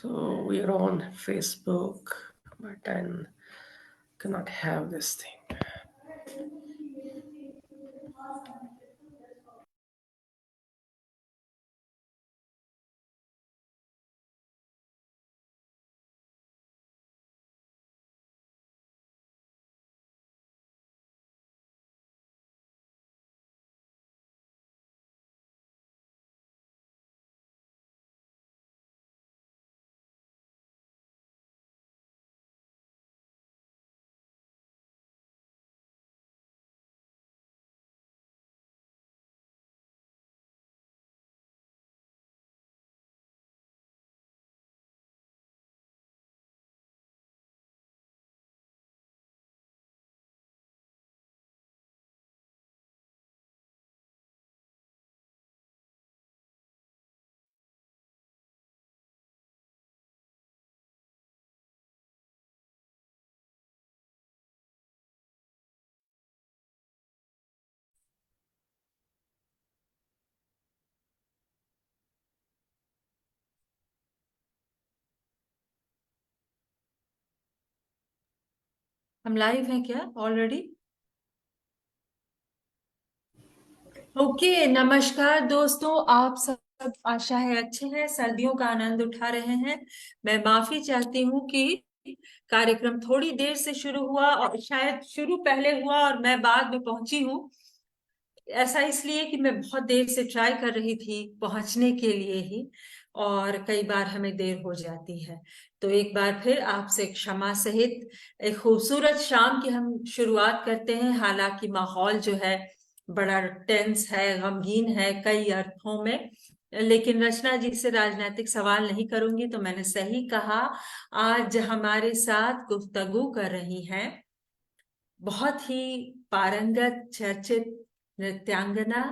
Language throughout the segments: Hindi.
So we are on Facebook, but I cannot have this thing. हम लाइव हैं क्या ऑलरेडी? ओके, नमस्कार दोस्तों, आप सब आशा है अच्छे हैं, सर्दियों का आनंद उठा रहे हैं। मैं माफी चाहती हूँ कि कार्यक्रम थोड़ी देर से शुरू हुआ और शायद शुरू पहले हुआ और मैं बाद में पहुंची हूँ। ऐसा इसलिए कि मैं बहुत देर से ट्राई कर रही थी पहुंचने के लिए ही, और कई बार हमें देर हो जाती है। तो एक बार फिर आपसे क्षमा सहित एक खूबसूरत शाम की हम शुरुआत करते हैं। हालांकि माहौल जो है बड़ा टेंस है, गमगीन है कई अर्थों में, लेकिन रचना जी से राजनीतिक सवाल नहीं करूंगी, तो मैंने सही कहा। आज हमारे साथ गुफ्तगू कर रही हैं बहुत ही पारंगत चर्चित नृत्यांगना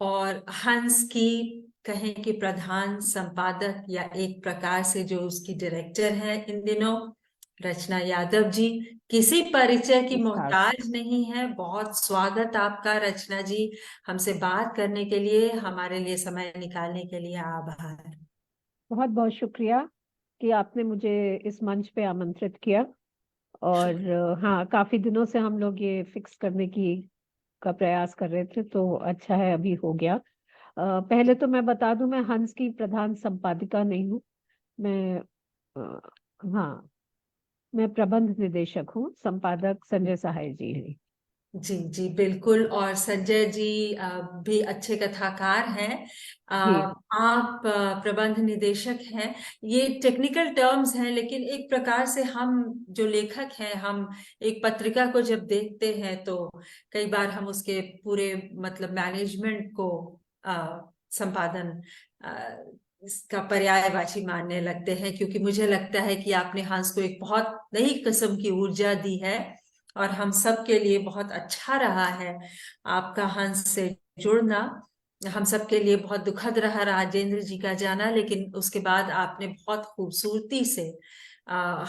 और हंस की कहें कि प्रधान संपादक या एक प्रकार से जो उसकी डायरेक्टर है इन दिनों, रचना यादव जी। किसी परिचय की नमस्कार। मोहताज नहीं है। बहुत स्वागत आपका रचना जी, हमसे बात करने के लिए, हमारे लिए समय निकालने के लिए आभार। बहुत बहुत शुक्रिया कि आपने मुझे इस मंच पे आमंत्रित किया। और हाँ, काफी दिनों से हम लोग ये फिक्स करने की का प्रयास कर रहे थे, तो अच्छा है अभी हो गया। पहले तो मैं बता दूं, मैं हंस की प्रधान संपादिका नहीं हूँ। मैं हाँ, मैं प्रबंध निदेशक हूँ। संपादक संजय सहाय जी हैं। जी जी बिल्कुल, और संजय जी भी अच्छे कथाकार हैं। जी आप प्रबंध निदेशक हैं। ये टेक्निकल टर्म्स हैं, लेकिन एक प्रकार से हम जो लेखक हैं, हम एक पत्रिका को जब देखते हैं तो कई बार हम उसके पूरे मतलब मैनेजमेंट को संपादन इसका पर्यायवाची मानने लगते हैं, क्योंकि मुझे लगता है कि आपने हंस को एक बहुत नई किस्म की ऊर्जा दी है और हम सब के लिए बहुत अच्छा रहा है आपका हंस से जुड़ना। हम सब के लिए बहुत दुखद रहा राजेंद्र जी का जाना, लेकिन उसके बाद आपने बहुत खूबसूरती से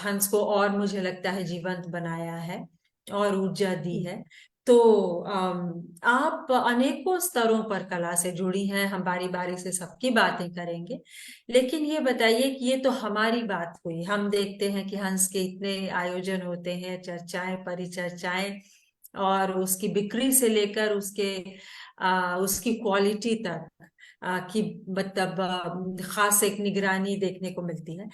हंस को और मुझे लगता है जीवंत बनाया है और ऊर्जा दी है। तो आप अनेकों स्तरों पर कला से जुड़ी हैं। हम बारी बारी से सबकी बातें करेंगे, लेकिन ये बताइए कि ये तो हमारी बात हुई। हम देखते हैं कि हंस के इतने आयोजन होते हैं, चर्चाएं परिचर्चाएं, और उसकी बिक्री से लेकर उसकी क्वालिटी तक की मतलब खास एक निगरानी देखने को मिलती है।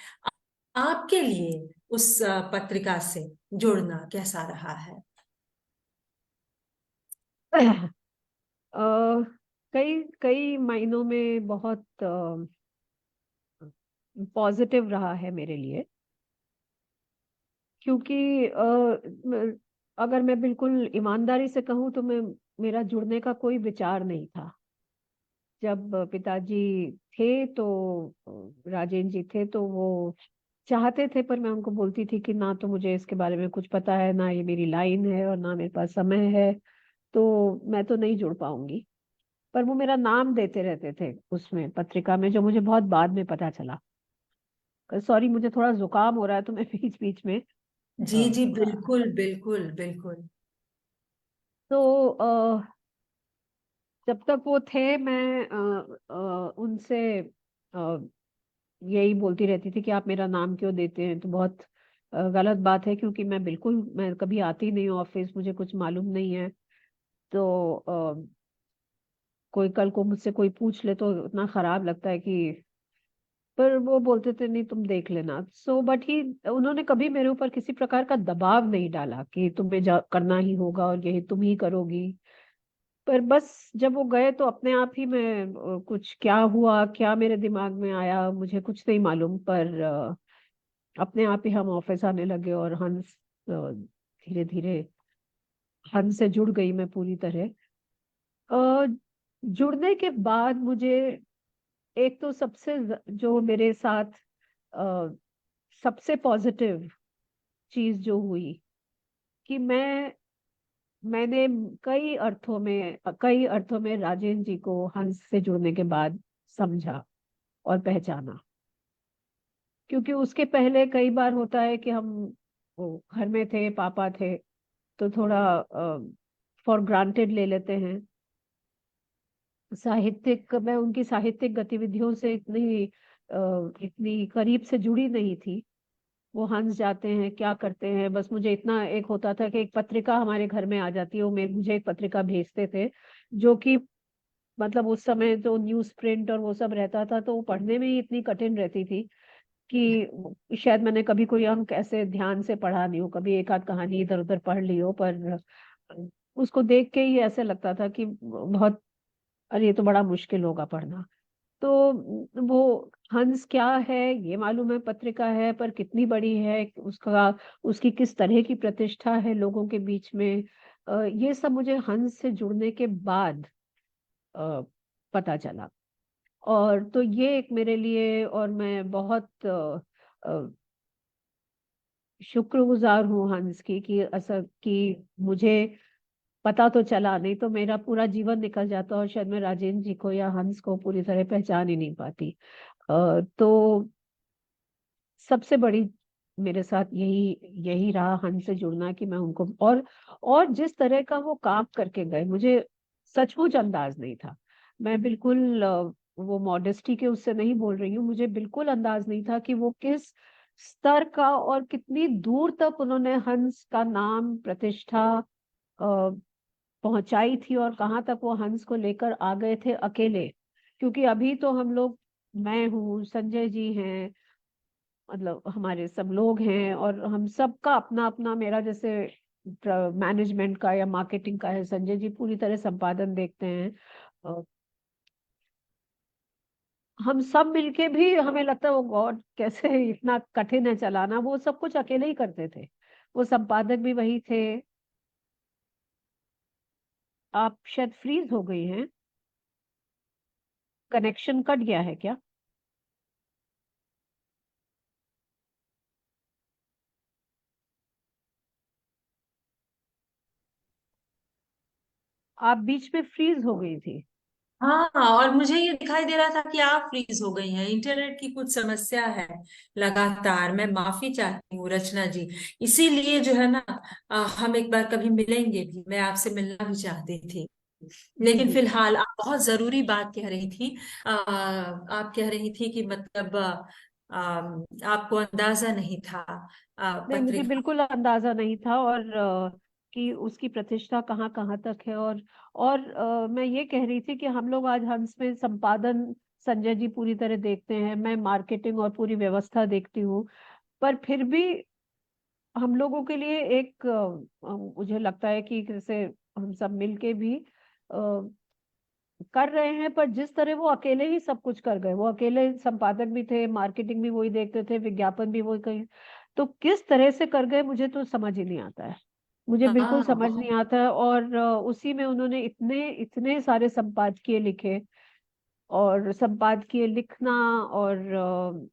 आपके लिए उस पत्रिका से जुड़ना कैसा रहा है? कई कई मायनों में बहुत पॉजिटिव रहा है मेरे लिए। क्योंकि अगर मैं बिल्कुल ईमानदारी से कहूँ तो मेरा जुड़ने का कोई विचार नहीं था। जब पिताजी थे तो राजेंद्र जी थे तो वो चाहते थे, पर मैं उनको बोलती थी कि ना तो मुझे इसके बारे में कुछ पता है, ना ये मेरी लाइन है और ना मेरे पास समय है, तो मैं तो नहीं जुड़ पाऊंगी। पर वो मेरा नाम देते रहते थे उसमें पत्रिका में, जो मुझे बहुत बाद में पता चला। सॉरी, मुझे थोड़ा जुकाम हो रहा है तो मैं बीच बीच में जी जी, थोड़ा। बिल्कुल बिल्कुल बिल्कुल। तो जब तक वो थे मैं उनसे यही बोलती रहती थी कि आप मेरा नाम क्यों देते हैं, तो बहुत गलत बात है, क्योंकि मैं कभी आती नहीं हूँ ऑफिस, मुझे कुछ मालूम नहीं है। तो कोई कल को मुझसे कोई पूछ ले तो इतना खराब लगता है कि, पर वो बोलते थे नहीं तुम देख लेना। सो बट ही उन्होंने कभी मेरे ऊपर किसी प्रकार का दबाव नहीं डाला कि तुम्हें करना ही होगा और यही तुम ही करोगी। पर बस जब वो गए तो अपने आप ही मैं कुछ क्या हुआ, क्या मेरे दिमाग में आया, मुझे कुछ नहीं मालूम, पर अपने आप ही हम ऑफिस आने लगे और हंस धीरे धीरे हंस से जुड़ गई मैं पूरी तरह। अ, जुड़ने के बाद मुझे एक तो जो मेरे साथ अ, सबसे पॉजिटिव चीज जो हुई कि मैंने कई अर्थों में राजेंद्र जी को हंस से जुड़ने के बाद समझा और पहचाना। क्योंकि उसके पहले कई बार होता है कि हम वो घर में थे, पापा थे, तो थोड़ा फॉर ग्रांटेड ले लेते हैं। मैं उनकी साहित्यिक गतिविधियों से इतनी करीब से जुड़ी नहीं थी। वो हंस जाते हैं, क्या करते हैं, बस मुझे इतना एक होता था कि एक पत्रिका हमारे घर में आ जाती है, वो मुझे एक पत्रिका भेजते थे, जो कि मतलब उस समय तो न्यूज प्रिंट और वो सब रहता था, तो वो पढ़ने में ही इतनी कठिन रहती थी कि शायद मैंने कभी कोई अंक ऐसे ध्यान से पढ़ा नहीं हो, कभी एक आध कहानी इधर उधर पढ़ ली हो, पर उसको देख के ही ऐसे लगता था कि बहुत, अरे ये तो बड़ा मुश्किल होगा पढ़ना। तो वो हंस क्या है ये मालूम है, पत्रिका है, पर कितनी बड़ी है उसकी किस तरह की प्रतिष्ठा है लोगों के बीच में, ये सब मुझे हंस से जुड़ने के बाद अ, पता चला। और तो ये एक मेरे लिए, और मैं बहुत शुक्रगुजार हूँ हंस की कि असर कि मुझे पता तो चला, नहीं तो मेरा पूरा जीवन निकल जाता और शायद मैं राजेंद्र जी को या हंस को पूरी तरह पहचान ही नहीं पाती। तो सबसे बड़ी मेरे साथ यही यही रहा हंस से जुड़ना, कि मैं उनको और जिस तरह का वो काम करके गए, मुझे सचमुच अंदाज नहीं था। मैं बिल्कुल वो मॉडेस्टी के उससे नहीं बोल रही हूँ, मुझे बिल्कुल अंदाज नहीं था कि वो किस स्तर का और कितनी दूर तक उन्होंने हंस का नाम प्रतिष्ठा पहुंचाई थी, और कहाँ तक वो हंस को लेकर आ गए थे अकेले। क्योंकि अभी तो हम लोग, मैं हूँ, संजय जी हैं, मतलब हमारे सब लोग हैं, और हम सबका अपना अपना, मेरा जैसे मैनेजमेंट का या मार्केटिंग का है, संजय जी पूरी तरह संपादन देखते हैं। अ, हम सब मिलके भी हमें लगता है वो गॉड कैसे इतना कठिन है चलाना, वो सब कुछ अकेले ही करते थे। वो संपादक भी वही थे। आप शायद फ्रीज हो गई हैं, कनेक्शन कट गया है क्या? आप बीच में फ्रीज हो गई थी। हाँ हाँ, और मुझे ये दिखाई दे रहा था कि आप फ्रीज हो गई हैं, इंटरनेट की कुछ समस्या है लगातार। मैं माफी चाहती हूँ रचना जी। इसीलिए जो है ना, हम एक बार कभी मिलेंगे भी, मैं आपसे मिलना भी चाहती थी। जी लेकिन जी। फिलहाल आप बहुत जरूरी बात कह रही थी। आप कह रही थी कि मतलब आपको अंदाजा नहीं था नहीं, मुझे पत्रिका। बिल्कुल अंदाजा नहीं था, और कि उसकी प्रतिष्ठा कहाँ कहाँ तक है। और मैं ये कह रही थी कि हम लोग आज हंस में संपादन संजय जी पूरी तरह देखते हैं, मैं मार्केटिंग और पूरी व्यवस्था देखती हूँ। पर फिर भी हम लोगों के लिए मुझे लगता है कि जैसे हम सब मिलके भी कर रहे हैं, पर जिस तरह वो अकेले ही सब कुछ कर गए, वो अकेले संपादक भी थे, मार्केटिंग भी वही देखते थे, विज्ञापन भी वही कहीं, तो किस तरह से कर गए मुझे तो समझ ही नहीं आता है, मुझे बिल्कुल हाँ, समझ बहुत। नहीं आता है। और उसी में उन्होंने इतने इतने सारे संपादकीय लिखे, और संपादकीय लिखना, और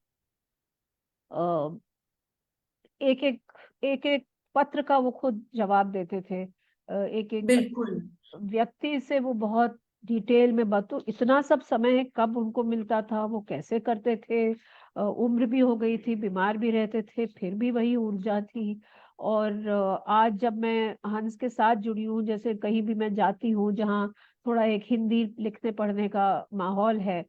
एक एक एक पत्र का वो खुद जवाब देते थे, एक एक बिल्कुल। व्यक्ति से वो बहुत डिटेल में बात। तो इतना सब समय कब उनको मिलता था, वो कैसे करते थे? उम्र भी हो गई थी, बीमार भी रहते थे, फिर भी वही ऊर्जा थी। और आज जब मैं हंस के साथ जुड़ी हूँ, जैसे कहीं भी मैं जाती हूँ जहाँ थोड़ा एक हिंदी लिखने पढ़ने का माहौल है,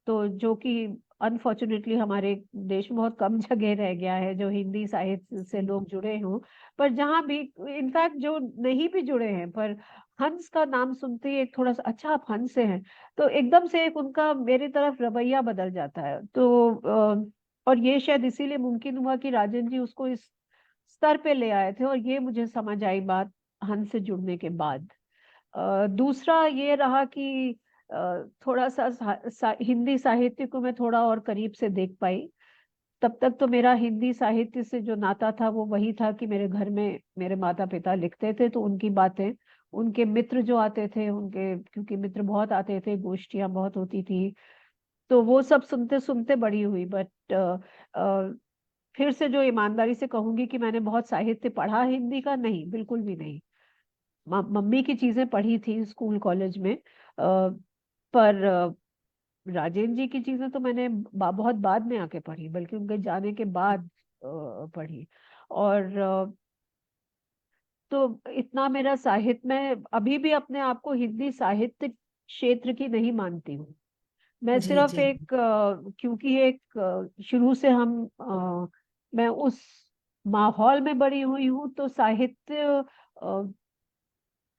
तो जो कि अनफॉर्चुनेटली हमारे देश में बहुत कम जगह रह गया है जो हिंदी साहित्य से लोग जुड़े हों। पर जहाँ भी, इनफैक्ट जो नहीं भी जुड़े हैं, पर हंस का नाम सुनते ही एक थोड़ा सा, अच्छा आप हंस से हैं, तो एकदम से एक उनका मेरी तरफ रवैया बदल जाता है। तो और ये शायद इसीलिए मुमकिन हुआ कि राजन जी उसको इस स्तर पे ले आए थे, और ये मुझे समझ आई बात हंस से जुड़ने के बाद। दूसरा ये रहा कि थोड़ा हिंदी साहित्य को मैं थोड़ा और करीब से देख पाई। तब तक तो मेरा हिंदी साहित्य से जो नाता था वो वही था कि मेरे घर में मेरे माता पिता लिखते थे, तो उनकी बातें, उनके मित्र जो आते थे उनके, क्योंकि मित्र बहुत आते थे, गोष्ठियां बहुत होती थी, तो वो सब सुनते सुनते बड़ी हुई। बट फिर से जो ईमानदारी से कहूंगी कि मैंने बहुत साहित्य पढ़ा हिंदी का, नहीं, बिल्कुल भी नहीं। मम्मी की चीजें पढ़ी थी स्कूल कॉलेज में, पर राजेंद्र जी की चीजें तो मैंने बहुत बाद में आके पढ़ी, बल्कि उनके जाने के बाद पढ़ी। और तो इतना मेरा साहित्य, मैं अभी भी अपने आप को हिंदी साहित्य क्षेत्र की नहीं मानती हूँ। मैं जी सिर्फ जी। एक क्योंकि एक शुरू से मैं उस माहौल में बड़ी हुई हूँ, तो साहित्य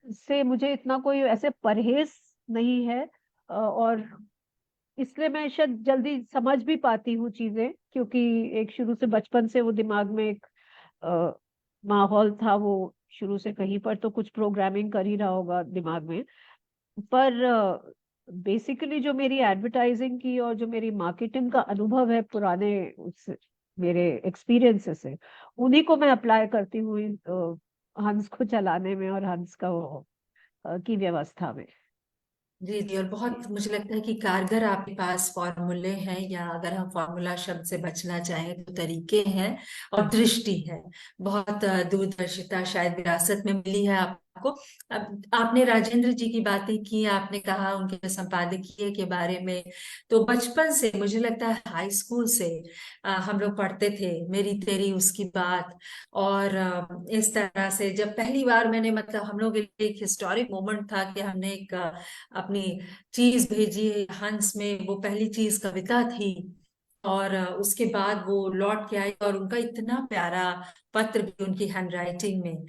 से मुझे इतना कोई ऐसे परहेज नहीं है। और इसलिए मैं शायद जल्दी समझ भी पाती हूँ चीजें, क्योंकि एक शुरू से बचपन से वो दिमाग में एक अ, माहौल था, वो शुरू से कहीं पर तो कुछ प्रोग्रामिंग कर ही रहा होगा दिमाग में। पर बेसिकली जो मेरी एडवर्टाइजिंग की और जो मेरी मार्केटिंग का अनुभव है पुराने उस मेरे एक्सपीरियंसेस से, उन्हीं को मैं अप्लाई करती हूँ हंस को चलाने में और हंस का की व्यवस्था में। जी जी, और बहुत मुझे लगता है कि कारगर आपके पास फॉर्मूले हैं, या अगर हम फॉर्मूला शब्द से बचना चाहें तो तरीके हैं और दृष्टि है। बहुत दूरदर्शिता शायद विरासत में मिली है आपको। अब आपने राजेंद्र जी की बातें की, आपने कहा उनके संपादकीय के बारे में, तो बचपन से मुझे लगता है हाई स्कूल से हम लोग पढ़ते थे मेरी तेरी उसकी बात। और इस तरह से जब पहली बार मैंने, मतलब हम लोग के लिए एक हिस्टोरिक मोमेंट था कि हमने एक अपनी चीज भेजी है हंस में, वो पहली चीज कविता थी। और उसके बाद वो लौट के आई और उनका इतना प्यारा पत्र भी उनकी हैंडराइटिंग में।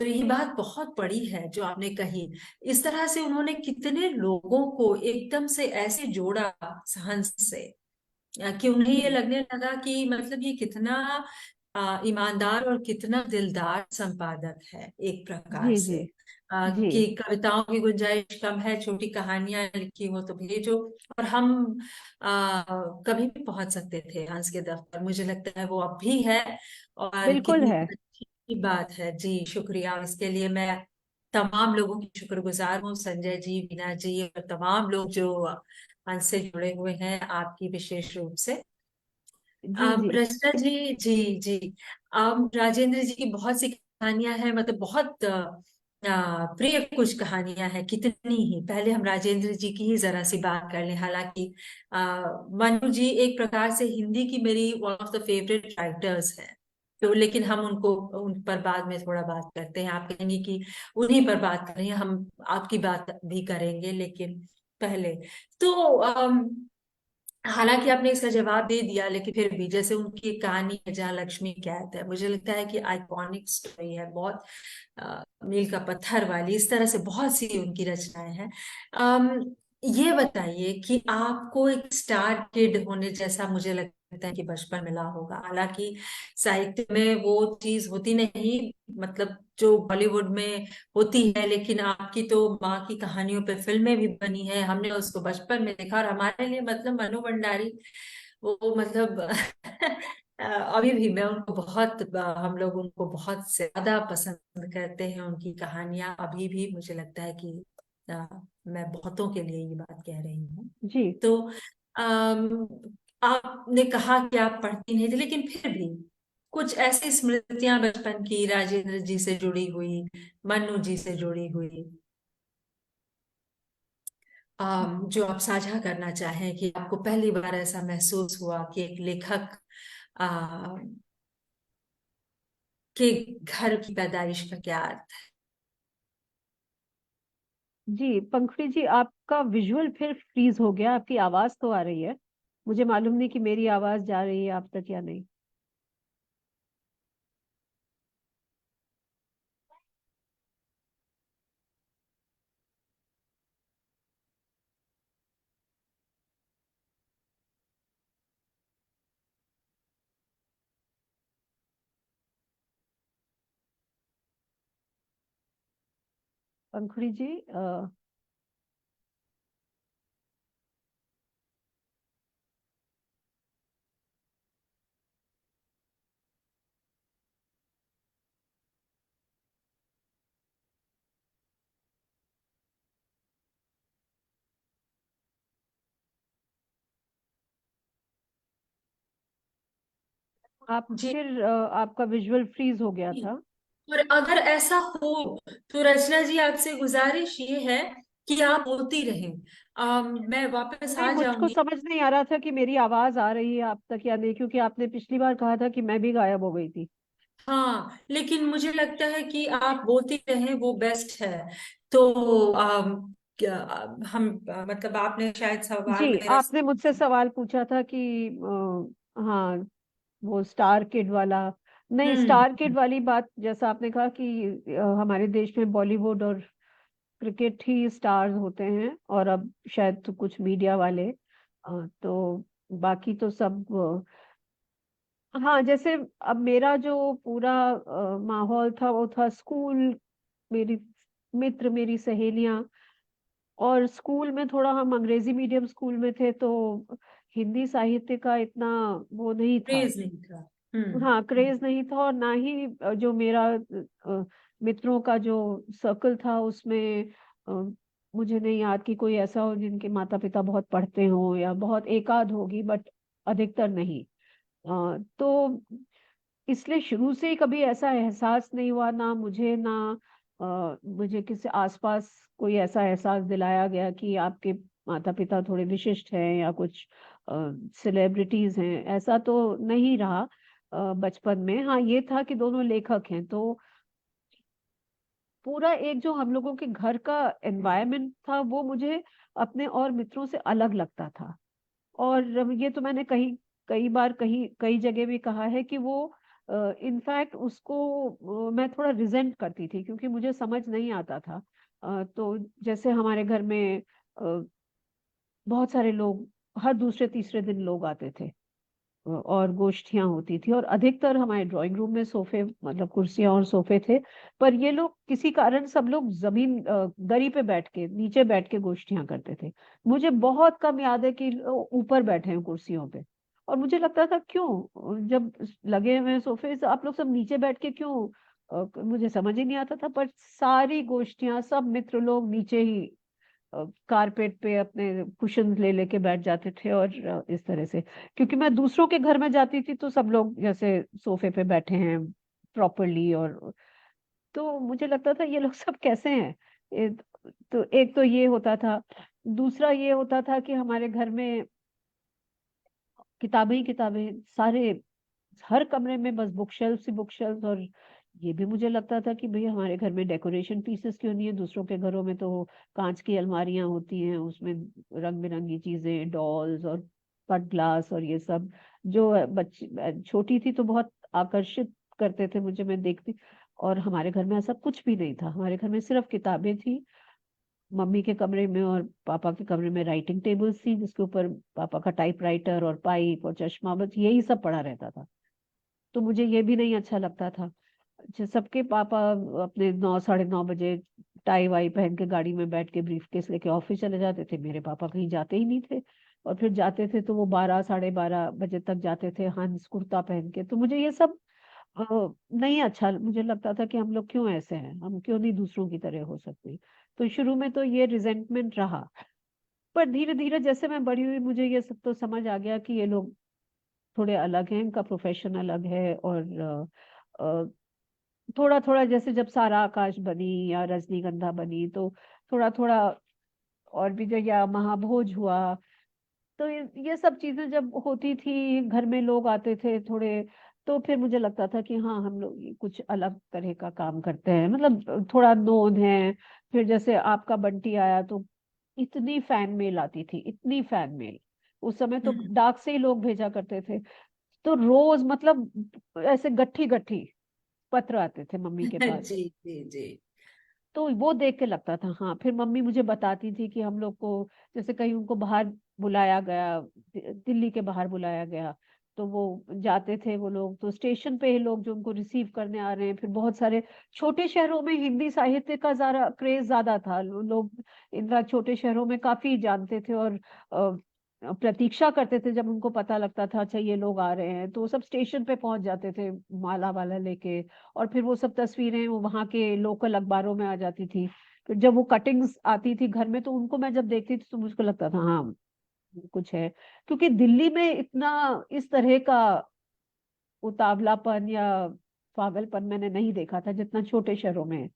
तो ये बात बहुत बड़ी है जो आपने कही। इस तरह से उन्होंने कितने लोगों को एकदम से ऐसे जोड़ा हंस से, कि उन्हें ये जी लगने लगा कि मतलब ये कितना ईमानदार और कितना दिलदार संपादक है एक प्रकार जी से। जी जी कि कविताओं की गुंजाइश कम है, छोटी कहानियां लिखी हो तो भेजो, और हम कभी भी पहुंच सकते थे हंस के दफ्तर। मुझे लगता है वो अब भी है, और बिल्कुल कितनी है। अच्छी बात है। जी शुक्रिया, इसके लिए मैं तमाम लोगों की शुक्रगुजार हूँ, संजय जी, वीना जी, और तमाम लोग जो हंस से जुड़े हुए हैं, आपकी विशेष रूप से। जी जी रचना जी, जी जी। राजेंद्र जी की बहुत सी कहानियां हैं, मतलब बहुत प्रिय कुछ कहानियां हैं, कितनी ही। पहले हम राजेंद्र जी की ही जरा सी बात कर लें। हालांकि मनु जी एक प्रकार से हिंदी की मेरी one of the favourite writers हैं, तो लेकिन हम उनको, उन पर बाद में थोड़ा बात करते हैं। आप कहेंगे कि उन्हीं पर बात करें, हम आपकी बात भी करेंगे, लेकिन पहले तो हालांकि आपने इसका जवाब दे दिया, लेकिन फिर भी जैसे उनकी एक कहानी है जहाँ लक्ष्मी कैद है, मुझे लगता है कि आइकॉनिक स्टोरी है बहुत। मील का पत्थर वाली, इस तरह से बहुत सी उनकी रचनाएं हैं। अम, ये बताइए कि आपको एक स्टार किड होने जैसा मुझे लगता है कि बचपन मिला होगा। हालांकि साहित्य में वो चीज होती नहीं, मतलब जो बॉलीवुड में होती है, लेकिन आपकी तो माँ की कहानियों पे फिल्में भी बनी है, हमने उसको बचपन में देखा, और हमारे लिए मतलब मनु भंडारी वो मतलब अभी भी मैं उनको बहुत हम लोग उनको बहुत ज्यादा पसंद करते हैं, उनकी कहानियां अभी भी मुझे लगता है कि मैं बहुतों के लिए ये बात कह रही हूँ। जी तो अम, आपने कहा कि आप पढ़ती नहीं थी, लेकिन फिर भी कुछ ऐसी स्मृतियां बचपन की राजेंद्र जी से जुड़ी हुई, मन्नू जी से जुड़ी हुई, जो आप साझा करना चाहें कि आपको पहली बार ऐसा महसूस हुआ कि एक लेखक आ, के घर की पैदाइश का क्या अर्थ है। जी पंखुड़ी जी, आपका विजुअल फिर फ्रीज हो गया। आपकी आवाज तो आ रही है, मुझे मालूम नहीं कि मेरी आवाज जा रही है आप तक या नहीं। पंखुड़ी जी आप जी। फिर आपका विजुअल फ्रीज हो गया था। और अगर ऐसा हो तो रचना जी, आपसे गुजारिश ये है कि आप बोलती रहें। मैं वापस नहीं, आ मुझको जाऊंगी। समझ नहीं आ रहा था कि मेरी आवाज आ रही है आप तक या नहीं, क्योंकि आपने पिछली बार कहा था कि मैं भी गायब हो गई थी। हाँ, लेकिन मुझे लगता है कि आप बोलती रहें, वो बेस्ट है। तो हम मतलब आपने शायद सवाल जी, मेरा। आपने मुझसे सवाल पूछा था कि हाँ, वो स्टार किड वाला। नहीं, स्टार किड हम्म। वाली बात, जैसा आपने कहा कि हमारे देश में बॉलीवुड और क्रिकेट ही स्टार्स होते हैं, और अब शायद तो कुछ मीडिया वाले, तो बाकी तो सब हाँ, जैसे अब मेरा जो पूरा माहौल था वो था स्कूल, मेरी मित्र, मेरी सहेलियां। और स्कूल में थोड़ा, हम अंग्रेजी मीडियम स्कूल में थे, तो हिंदी साहित्य का इतना वो नहीं था। क्रेज नहीं था। हम्म। हाँ, क्रेज नहीं था, और ना ही जो मेरा मित्रों का जो सर्कल था उसमें अ, मुझे नहीं याद कि कोई ऐसा हो जिनके माता पिता बहुत पढ़ते हो, या बहुत एकाध होगी, बट अधिकतर नहीं। तो इसलिए शुरू से ही कभी ऐसा एहसास नहीं हुआ, ना मुझे, ना मुझे किसी आसपास कोई ऐसा एहसास दिलाया गया कि आपके माता पिता थोड़े विशिष्ट हैं या कुछ सेलिब्रिटीज हैं। ऐसा तो नहीं रहा बचपन में। हाँ, ये था कि दोनों लेखक हैं, तो पूरा एक जो हम लोगों के घर का एनवायरनमेंट था वो मुझे अपने और मित्रों से अलग लगता था। और ये तो मैंने कई बार कई जगह भी कहा है कि वो इनफैक्ट उसको मैं थोड़ा रिजेंट करती थी, क्योंकि मुझे समझ नहीं आता था। तो जैसे हमारे घर में बहुत सारे लोग, हर दूसरे तीसरे दिन लोग आते थे, और गोष्ठियां होती थी, और अधिकतर हमारे ड्राइंग रूम में सोफे, मतलब कुर्सियां और सोफे थे। पर ये लोग किसी कारण सब लोग जमीन, दरी पे बैठ के, नीचे बैठ के गोष्ठियां करते थे। मुझे बहुत कम याद है कि ऊपर बैठे हैं कुर्सियों पे। और मुझे लगता था क्यों, जब लगे हुए हैं सोफे, तो आप लोग सब नीचे बैठ के क्यों? मुझे समझ ही नहीं आता था। पर सारी गोष्ठियां, सब मित्र लोग नीचे ही कारपेट पे अपने कुशन ले लेके बैठ जाते थे, और इस तरह से, क्योंकि मैं दूसरों के घर में जाती थी तो सब लोग जैसे सोफे पे बैठे हैं प्रॉपरली, और तो मुझे लगता था ये लोग सब कैसे हैं। ए, तो एक तो ये होता था। दूसरा ये होता था कि हमारे घर में किताबें ही किताबें, सारे, हर कमरे में बस बुक शेल्फ ही बुक शेल्फ। और ये भी मुझे लगता था कि भाई हमारे घर में डेकोरेशन पीसेस क्यों नहीं है? दूसरों के घरों में तो कांच की अलमारियां होती हैं, उसमें रंग बिरंगी चीजें, डॉल्स और कट ग्लास और ये सब, जो बच्ची छोटी थी तो बहुत आकर्षित करते थे मुझे, मैं देखती। और हमारे घर में ऐसा कुछ भी नहीं था। हमारे घर में सिर्फ किताबें थी, मम्मी के कमरे में और पापा के कमरे में राइटिंग टेबल्स थी, जिसके ऊपर पापा का टाइपराइटर और पाइप और चश्मा, बस यही सब पड़ा रहता था। तो मुझे ये भी नहीं अच्छा लगता था। सबके पापा अपने 9 साढ़े 9 बजे टाई वाई पहन के गाड़ी में बैठ के ब्रीफकेस लेके ऑफिस चले जाते थे, मेरे पापा कहीं जाते ही नहीं थे। और फिर जाते थे तो वो 12 साढ़े 12 बजे तक जाते थे हंस कुर्ता पहन के। तो मुझे ये सब अ, नहीं अच्छा, मुझे लगता था कि हम लोग क्यों ऐसे हैं, हम क्यों नहीं दूसरों की तरह हो सकते। तो शुरू में तो ये रिजेंटमेंट रहा, पर धीरे धीरे जैसे मैं बड़ी हुई मुझे ये सब तो समझ आ गया कि ये लोग थोड़े अलग हैं, इनका प्रोफेशन अलग है। और थोड़ा थोड़ा जैसे जब सारा आकाश बनी या रजनीगंधा बनी तो थोड़ा थोड़ा, और विजय या महाभोज हुआ, तो ये सब चीजें जब होती थी, घर में लोग आते थे थोड़े, तो फिर मुझे लगता था कि हाँ हम लोग ये कुछ अलग तरह का काम करते हैं, मतलब थोड़ा नोन है। फिर जैसे आपका बंटी आया तो इतनी फैन मेल आती थी, इतनी फैन मेल। उस समय तो हम्म। डाक से ही लोग भेजा करते थे, तो रोज मतलब ऐसे गट्ठी गट्ठी पत्र आते थे मम्मी के पास। जी जी जी। तो वो देख के लगता था हाँ। फिर मम्मी मुझे बताती थी कि हम लोग को जैसे कहीं उनको बाहर बुलाया गया, दिल्ली के बाहर बुलाया गया, तो वो जाते थे वो लोग, तो स्टेशन पे ही लोग जो उनको रिसीव करने आ रहे हैं। फिर बहुत सारे छोटे शहरों में हिंदी साहित्य का ज्यादा क्रेज ज्यादा था, लोग इनफैक्ट छोटे शहरों में काफी जानते थे और प्रतीक्षा करते थे जब उनको पता लगता था अच्छा ये लोग आ रहे हैं, तो वो सब स्टेशन पे पहुंच जाते थे माला वाला लेके। और फिर वो सब तस्वीरें वो वहां के लोकल अखबारों में आ जाती थी। फिर जब वो कटिंग्स आती थी घर में तो उनको मैं जब देखती थी तो मुझको लगता था हाँ कुछ है। क्योंकि दिल्ली में इतना इस तरह का उतावलापन या पागलपन मैंने नहीं देखा था जितना छोटे शहरों में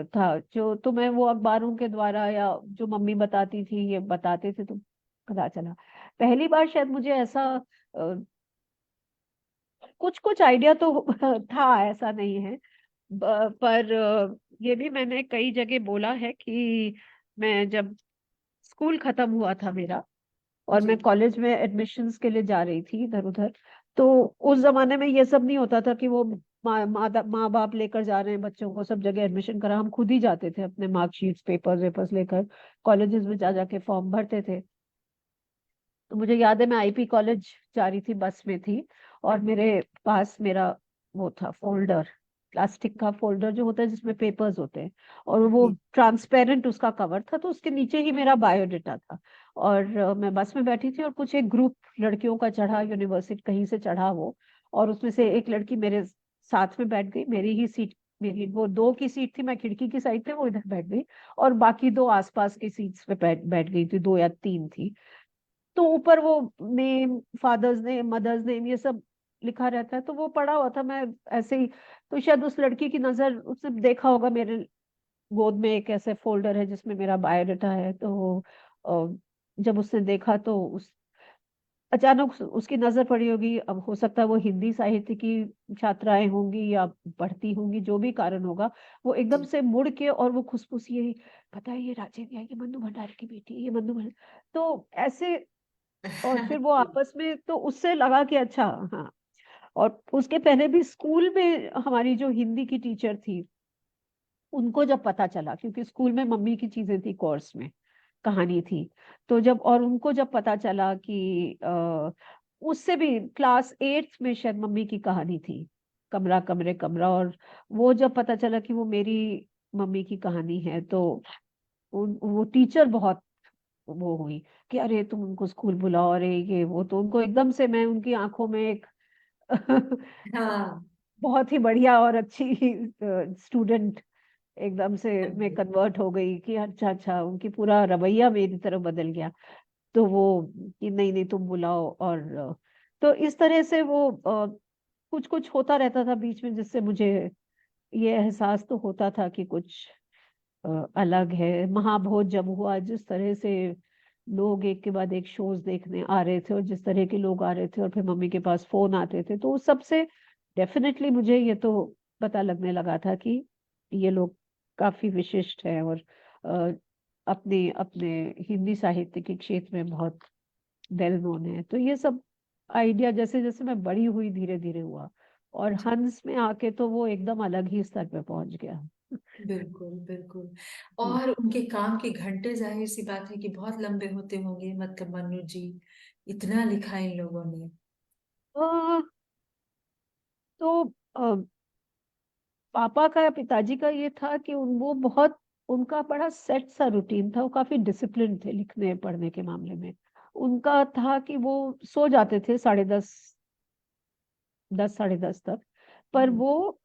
था। जो तो मैं वो अखबारों के द्वारा या जो मम्मी बताती थी ये बताते थे तो पता चला। पहली बार शायद मुझे ऐसा कुछ कुछ आइडिया तो था, ऐसा नहीं है। पर ये भी मैंने कई जगह बोला है कि मैं जब स्कूल खत्म हुआ था मेरा और जी मैं कॉलेज में एडमिशन्स के लिए जा रही थी इधर उधर, तो उस जमाने में ये सब नहीं होता था कि वो माँ बाप लेकर जा रहे हैं बच्चों को सब जगह एडमिशन करा। हम खुद ही जाते थे अपने मार्कशीट्स पेपर्स वेपर्स लेकर कॉलेजेस में जा जाके फॉर्म भरते थे। तो मुझे याद है मैं आईपी कॉलेज जा रही थी, बस में थी, और मेरे पास मेरा वो था फोल्डर, प्लास्टिक का फोल्डर जो होता है जिसमें पेपर्स होते हैं, और वो जी ट्रांसपेरेंट उसका कवर था, तो उसके नीचे ही मेरा बायोडेटा था। और मैं बस में बैठी थी और कुछ एक ग्रुप लड़कियों का चढ़ा, यूनिवर्सिटी कहीं से चढ़ा वो, और उसमें से एक लड़की मेरे साथ में बैठ गई, मेरी ही सीट, मेरी वो दो की सीट थी, मैं खिड़की की साइड पे, वो इधर बैठ गई, और बाकी दो आसपास की सीट्स पे बैठ बैठ गई थी, दो या तीन थी। तो ऊपर वो name, father's name, mother's name, ये सब लिखा रहता है, तो वो पढ़ा हुआ था। मैं ऐसे ही, तो शायद उस लड़की की नजर, उसने देखा होगा मेरे गोद में एक ऐसे फोल्डर है जिसमें मेरा बायोडाटा है, तो जब उसने देखा तो उस अचानक उसकी नजर पड़ी होगी। अब हो सकता है वो हिंदी साहित्य की छात्राएं होंगी या पढ़ती होंगी, जो भी कारण होगा, वो एकदम जी। से मुड़ के और वो खुसफुस ये, पता है ये राजेंद्र है, ये मन्नू भंडारी की बेटी है, ये मन्नू भंडारी, तो ऐसे। और फिर वो जी आपस में, तो उससे लगा कि अच्छा हाँ। और उसके पहले भी स्कूल में हमारी जो हिंदी की टीचर थी, उनको जब पता चला, क्योंकि स्कूल में मम्मी की चीजें थी, कोर्स में कहानी थी, तो जब और उनको जब पता चला कि उससे भी क्लास 8th में शायद मम्मी की कहानी थी, कमरा कमरे कमरा, और वो जब पता चला कि वो मेरी मम्मी की कहानी है, तो वो टीचर बहुत वो हुई कि अरे तुम उनको स्कूल बुलाओ, अरे ये वो, तो उनको एकदम से मैं उनकी आंखों में एक हाँ बहुत ही बढ़िया और अच्छी स्टूडेंट एकदम से मैं कन्वर्ट हो गई कि अच्छा अच्छा, उनकी पूरा रवैया मेरी तरफ बदल गया। तो वो कि नहीं नहीं तुम बुलाओ, और तो इस तरह से वो कुछ कुछ होता रहता था बीच में, जिससे मुझे ये एहसास तो होता था कि कुछ अलग है। महाभोज जब हुआ, जिस तरह से लोग एक के बाद एक शोज देखने आ रहे थे, और जिस तरह के लोग आ रहे थे, और फिर मम्मी के पास फोन आते थे, तो उस सबसे डेफिनेटली मुझे ये तो पता लगने लगा था कि ये लोग काफी विशिष्ट है, और अ, अपने अपने हिंदी साहित्य के क्षेत्र में बहुत वेल नोन है। तो ये सब आइडिया जैसे जैसे मैं बड़ी हुई धीरे धीरे हुआ, और जी हंस में आके तो वो एकदम अलग ही स्तर पे पहुंच गया। बिल्कुल बिल्कुल। हम्म। और उनके काम के घंटे जाहिर सी बात है कि बहुत लंबे होते होंगे, मतलब मन्नू जी, इतना लिखा इन लोगों ने। अ, तो पापा का या पिताजी का ये था कि वो बहुत, उनका बड़ा सेट सा रूटीन था, वो काफी डिसिप्लिन थे लिखने पढ़ने के मामले में। उनका था कि वो सो जाते थे 10 साढ़े 10 तक, पर वो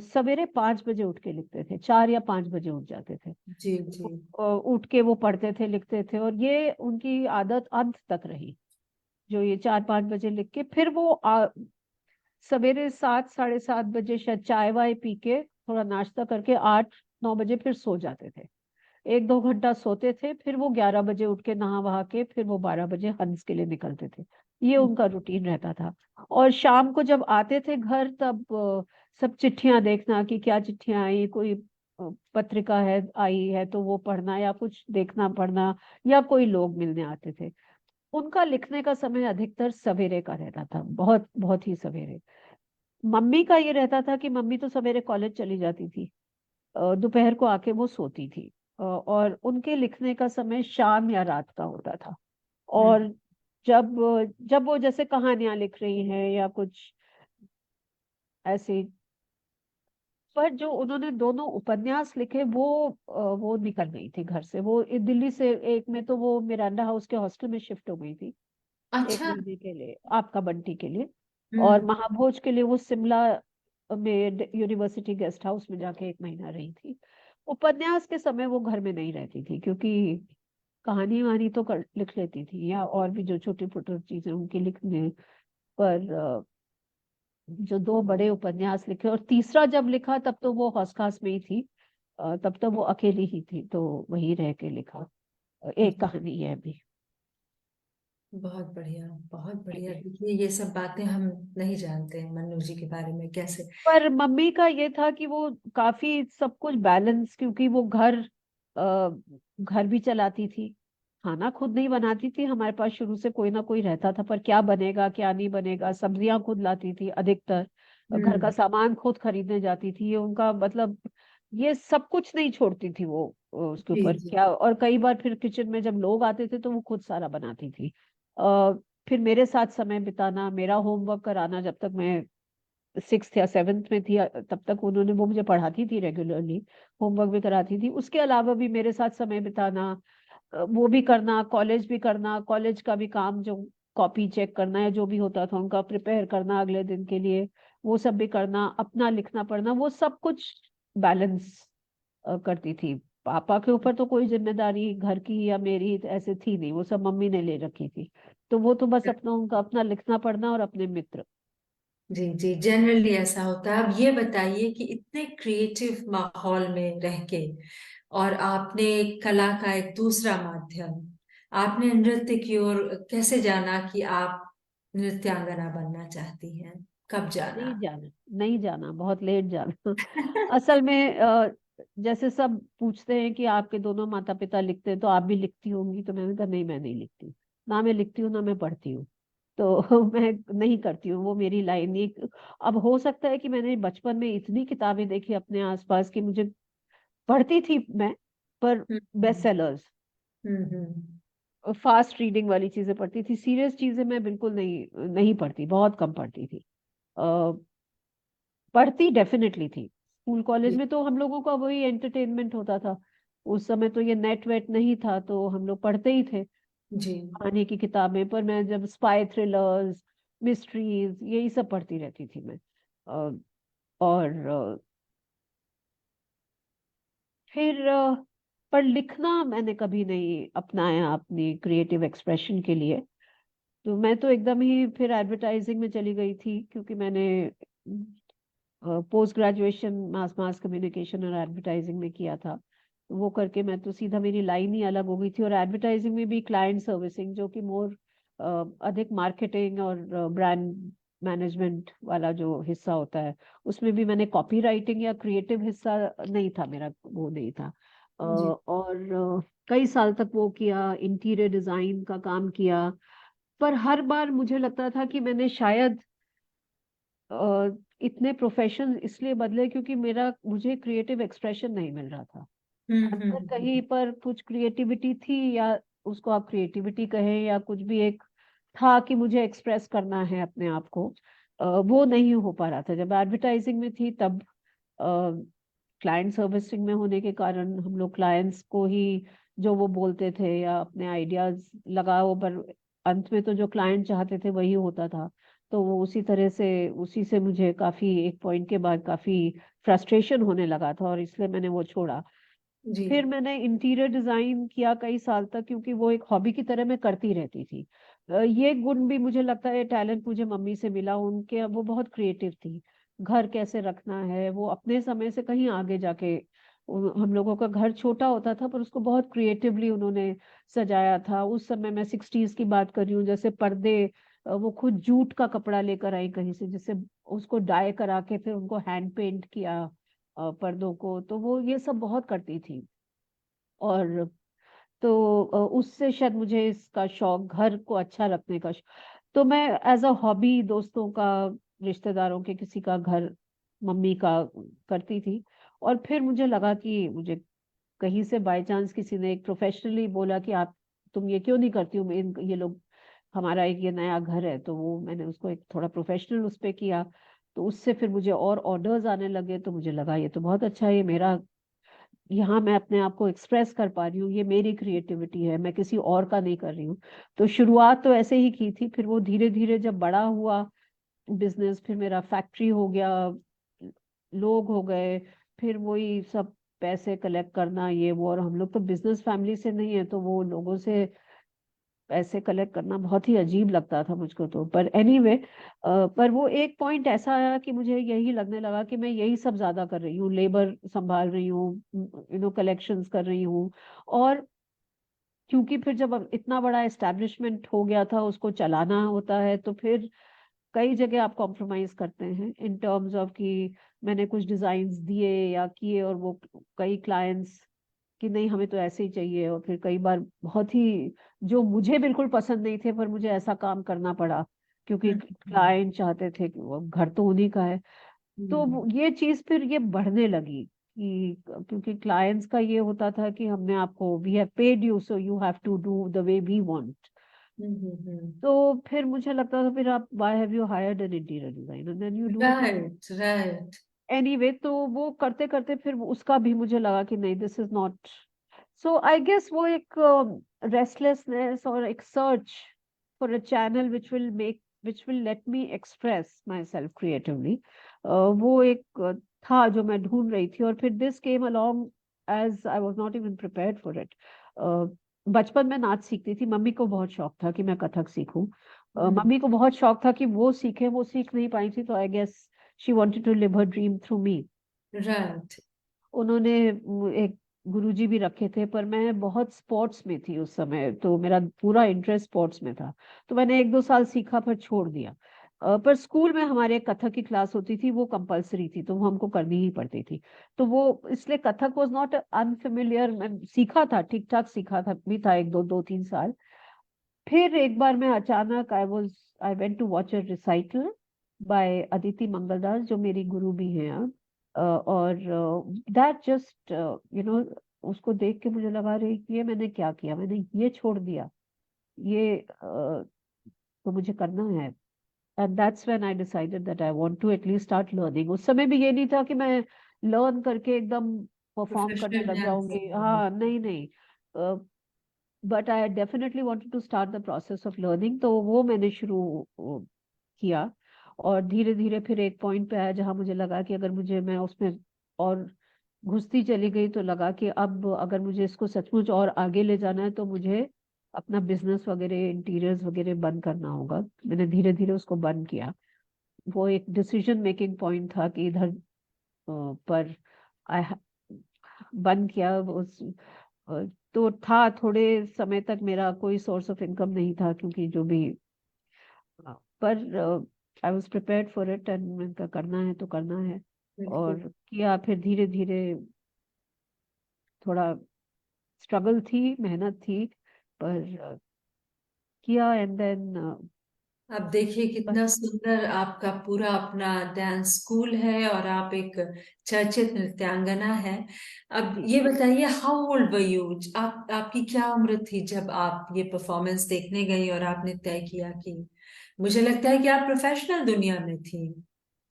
सवेरे 5 बजे उठ के लिखते थे, 4 या 5 बजे उठ जाते थे। जी जी। उठ के वो पढ़ते थे, लिखते थे, और ये उनकी आदत अंत तक रही, जो ये 4-5 बजे लिख के फिर वो सवेरे 7 साढ़े 7 बजे शायद चाय वाय पी के थोड़ा नाश्ता करके 8-9 बजे फिर सो जाते थे। 1-2 घंटा सोते थे, फिर वो 11 बजे उठ के नहा वहा के फिर वो 12 बजे हंस के लिए निकलते थे। ये उनका रूटीन रहता था। और शाम को जब आते थे घर, तब सब चिट्ठियां देखना कि क्या चिट्ठियां आई, कोई पत्रिका है आई है तो वो पढ़ना, या कुछ देखना पढ़ना, या कोई लोग मिलने आते थे। उनका लिखने का समय अधिकतर सवेरे का रहता था, बहुत बहुत ही सवेरे। मम्मी का ये रहता था कि मम्मी तो सवेरे कॉलेज चली जाती थी, दोपहर को आके वो सोती थी, और उनके लिखने का समय शाम या रात का होता था। और जब जब वो जैसे कहानियां लिख रही हैं या कुछ ऐसे, पर जो उन्होंने दोनों उपन्यास लिखे वो निकल गई थी घर से। वो दिल्ली से, एक में तो वो मिरांडा हाउस के हॉस्टल में शिफ्ट हो गई थी एक अच्छा। महीने के लिए, आपका बंटी के लिए। और हम्म। महाभोज के लिए वो शिमला में यूनिवर्सिटी गेस्ट हाउस में जाके 1 महीना रही थी। उपन्यास के समय वो घर में नहीं रहती थी, क्योंकि कहानी वहानी तो लिख लेती थी, या और भी जो छोटी छोटी चीजें उनके लिखने पर। जो 2 बड़े उपन्यास लिखे, और तीसरा जब लिखा तब तो वो हौस खास में ही थी, तब तो वो अकेली ही थी, तो वही रह के लिखा। एक कहानी है भी। बहुत बढ़िया, बहुत बढ़िया। देखिए ये सब बातें हम नहीं जानते हैं मन्नू जी के बारे में कैसे। पर मम्मी का ये था कि वो काफी सब कुछ बैलेंस, क्योंकि वो घर भी चलाती थी, खाना खुद नहीं बनाती थी, हमारे पास शुरू से कोई ना कोई रहता था, पर क्या बनेगा क्या नहीं बनेगा, सब्जियां खुद लाती थी अधिकतर, घर का हम्म। सामान खुद खरीदने जाती थी। ये उनका मतलब, ये सब कुछ नहीं छोड़ती थी वो उसके जी ऊपर जी। क्या। और कई बार फिर किचन में जब लोग आते थे तो वो खुद सारा बनाती थी। आ, फिर मेरे साथ समय बिताना, मेरा होमवर्क कराना, जब तक मैं 6th या 7th में थी, तब तक उन्होंने, वो मुझे पढ़ाती थी रेगुलरली, होमवर्क भी कराती थी, उसके अलावा भी मेरे साथ समय बिताना, वो भी करना, कॉलेज भी करना, कॉलेज का भी काम, जो कॉपी चेक करना या जो भी होता था उनका प्रिपेयर करना अगले दिन के लिए, वो सब भी करना, अपना लिखना पढ़ना, वो सब कुछ बैलेंस करती थी। पापा के ऊपर तो कोई जिम्मेदारी घर की या मेरी ऐसे थी नहीं, वो सब मम्मी ने ले रखी थी। तो वो तो बस अपना, उनका अपना लिखना पढ़ना और अपने मित्र। जी जी, जनरली ऐसा होता है। अब ये बताइए कि इतने क्रिएटिव माहौल में रह के, और आपने कला का एक दूसरा माध्यम, आपने नृत्य की ओर कैसे जाना कि आप नृत्यांगना बनना चाहती हैं? कब नहीं जाना? जाना, नहीं जाना, बहुत लेट जाना। असल में जैसे सब पूछते हैं कि आपके दोनों माता पिता लिखते हैं तो आप भी लिखती होंगी, तो मैंने कहा नहीं, मैं नहीं लिखती, ना मैं लिखती हूँ ना मैं पढ़ती हूँ, तो मैं नहीं करती हूँ, वो मेरी लाइन नहीं। अब हो सकता है कि मैंने बचपन में इतनी किताबें देखी अपने आसपास कि मुझे, पढ़ती थी मैं, पर बेस्ट हम्म सेलर्स, हम्म। फास्ट रीडिंग वाली चीजें पढ़ती थी, सीरियस चीजें मैं बिल्कुल नहीं नहीं पढ़ती, बहुत कम पढ़ती थी। पढ़ती डेफिनेटली थी, स्कूल कॉलेज जी में तो हम लोगों का वही एंटरटेनमेंट होता था। उस समय तो ये नेट वेट नहीं था, तो हम लोग पढ़ते ही थे जी। कहानी की किताबें। पर मैं जब स्पाई थ्रिलर्स, मिस्ट्रीज, यही सब पढ़ती रहती थी मैं। अ, और फिर पर लिखना मैंने कभी नहीं अपनाया अपनी क्रिएटिव एक्सप्रेशन के लिए। तो मैं तो एकदम ही फिर एडवर्टाइजिंग में चली गई थी, क्योंकि मैंने पोस्ट ग्रेजुएशन मास मास कम्युनिकेशन और एडवर्टाइजिंग में किया था। तो वो करके मैं तो सीधा, मेरी लाइन ही अलग हो गई थी। और एडवर्टाइजिंग में भी क्लाइंट सर्विसिंग, जो कि मोर अधिक मार्केटिंग और ब्रांड मैनेजमेंट वाला जो हिस्सा होता है, उसमें भी मैंने कॉपी राइटिंग या क्रिएटिव हिस्सा नहीं था मेरा, वो नहीं था। जी। और कई साल तक वो किया, इंटीरियर डिजाइन का काम किया। पर हर बार मुझे लगता था कि मैंने शायद इतने प्रोफेशन इसलिए बदले क्योंकि मुझे क्रिएटिव एक्सप्रेशन नहीं मिल रहा था। अंदर कहीं पर कुछ क्रिएटिविटी थी, या उसको आप क्रिएटिविटी कहें या कुछ भी, एक था कि मुझे एक्सप्रेस करना है अपने आप को। वो नहीं हो पा रहा था। जब एडवर्टाइजिंग में थी तब क्लाइंट सर्विसिंग में होने के कारण हम लोग क्लाइंट्स को ही जो वो बोलते थे या अपने आइडियाज लगाओ, पर अंत में तो जो क्लाइंट चाहते थे वही होता था। तो वो उसी से मुझे काफी एक पॉइंट के बाद काफी फ्रस्ट्रेशन होने लगा था, और इसलिए मैंने वो छोड़ा। जी फिर मैंने इंटीरियर डिजाइन किया कई साल तक, क्योंकि वो एक हॉबी की तरह मैं करती रहती थी। ये गुण भी मुझे लगता है, टैलेंट मुझे मम्मी से मिला उनके, वो बहुत क्रिएटिव थी। घर कैसे रखना है, वो अपने समय से कहीं आगे जाके, हम लोगों का घर छोटा होता था पर उसको बहुत क्रिएटिवली उन्होंने सजाया था। उस समय मैं 60s की बात कर रही हूँ, जैसे पर्दे वो खुद जूट का कपड़ा लेकर आई कहीं से, जिससे उसको डाई करा के फिर उनको हैंड पेंट किया पर्दों को। तो वो ये सब बहुत करती थी। और तो उससे शायद मुझे इसका शौक, घर को अच्छा रखने का तो मैं एज अ हॉबी दोस्तों का, रिश्तेदारों के किसी का घर, मम्मी का करती थी। और फिर मुझे लगा कि मुझे कहीं से बाय चांस किसी ने एक प्रोफेशनली बोला कि आप, तुम ये क्यों नहीं करती हो, ये लोग, हमारा एक ये नया घर है। तो वो मैंने उसको एक थोड़ा प्रोफेशनल उस पे किया। तो उससे फिर मुझे और ऑर्डर्स आने लगे, तो मुझे लगा ये तो बहुत अच्छा है, ये मेरा, यहाँ मैं अपने आप को एक्सप्रेस कर पा रही हूँ, ये मेरी क्रिएटिविटी है, मैं किसी और का नहीं कर रही हूँ। तो शुरुआत तो ऐसे ही की थी, फिर वो धीरे धीरे जब बड़ा हुआ बिजनेस, फिर मेरा फैक्ट्री हो गया, लोग हो गए, फिर वही सब पैसे कलेक्ट करना ये वो। और हम लोग तो बिजनेस फैमिली से नहीं है, तो वो लोगों से पैसे कलेक्ट करना बहुत ही अजीब लगता था मुझको। तो पर एनीवे पर वो एक पॉइंट ऐसा आया कि मुझे यही लगने लगा कि मैं यही सब ज्यादा कर रही हूँ, लेबर संभाल रही हूँ, कलेक्शंस कर रही हूँ। और क्योंकि फिर जब अब इतना बड़ा एस्टेब्लिशमेंट हो गया था, उसको चलाना होता है, तो फिर कई जगह आप कॉम्प्रोमाइज करते हैं इन टर्म्स ऑफ कि मैंने कुछ डिजाइन्स दिए या किए, और वो कई क्लाइंट्स कि नहीं हमें तो ऐसे ही चाहिए। और फिर कई बार बहुत ही जो मुझे बिल्कुल पसंद नहीं थे, पर मुझे ऐसा काम करना पड़ा क्योंकि हम्म क्लाइंट चाहते थे कि वो घर तो उन्हीं का है। तो ये चीज फिर ये बढ़ने लगी कि क्योंकि क्लाइंट्स का ये होता था कि हमने आपको, we have paid you so you have to do the way we want. तो फिर मुझे लगता था, फिर आप, why have you hired an interior designer, then you do it. Right right anyway तो वो करते करते फिर उसका भी मुझे लगा कि नहीं, this is not. So I guess वो एक रेस्टलेसनेस और एक search for a channel which will let me express myself creatively, वो एक था जो मैं ढूंढ रही थी। और फिर this came along as I was not even prepared for it. बचपन में नाच सीखती थी, मम्मी को बहुत शौक था कि मैं कथक सीखूं। मम्मी को बहुत शौक था कि वो सीखे, वो सीख नहीं पाई थी, तो I guess she wanted to live her dream through me. Right उन्होंने एक गुरुजी भी रखे थे, पर मैं बहुत स्पोर्ट्स में थी उस समय, तो मेरा पूरा इंटरेस्ट स्पोर्ट्स में था। तो मैंने एक दो साल सीखा पर छोड़ दिया। पर स्कूल में हमारे कथक की क्लास होती थी, वो कंपलसरी थी, तो वो हमको करनी ही पड़ती थी। तो वो इसलिए कथक वाज नॉट अनफेमिलियर, मैं सीखा था, ठीक ठाक सीखा था भी था, एक दो दो तीन साल। फिर एक बार मैं अचानक I went to watch a recital by Aditi Mangaldas, जो मेरी गुरु भी हैं अब। और दैट जस्ट उसको देख के मुझे लगा, रही कि ये मैंने क्या किया, मैंने ये छोड़ दिया, ये तो मुझे करना है। And that's when I decided that I want to at least start learning. उस समय भी ये नहीं था कि मैं लर्न करके एकदम परफॉर्म करने प्रोफेशनल लग डांस जाऊंगी, हाँ नहीं नहीं। But I definitely wanted to start the process of learning, तो वो मैंने शुरू किया। और धीरे धीरे फिर एक पॉइंट पे आया जहां मुझे लगा कि अगर मुझे, मैं उसमें और घुसती चली गई, तो लगा कि अब अगर मुझे इसको सचमुच और आगे ले जाना है, तो मुझे अपना बिजनेस वगैरह, इंटीरियर्स वगैरह बंद करना होगा। मैंने धीरे धीरे उसको बंद किया। वो एक डिसीजन मेकिंग पॉइंट था कि इधर पर आई बंद किया उस। तो था, थोड़े समय तक मेरा कोई सोर्स ऑफ इनकम नहीं था, क्योंकि जो भी, पर I was prepared for it, and मैंने करना है तो करना है। और बिल्कुल किया, फिर धीरे धीरे थोड़ा स्ट्रगल थी, मेहनत थी, पर किया। एंड देन अब देखिए कितना सुंदर आपका पूरा अपना डांस स्कूल है और आप एक चर्चित नृत्यांगना है। अब ये बताइए, हाउ ओल्ड वर यू? आपकी क्या उम्र थी जब आप ये परफॉर्मेंस देखने गई और आपने तय किया कि, मुझे लगता है कि आप प्रोफेशनल दुनिया में थी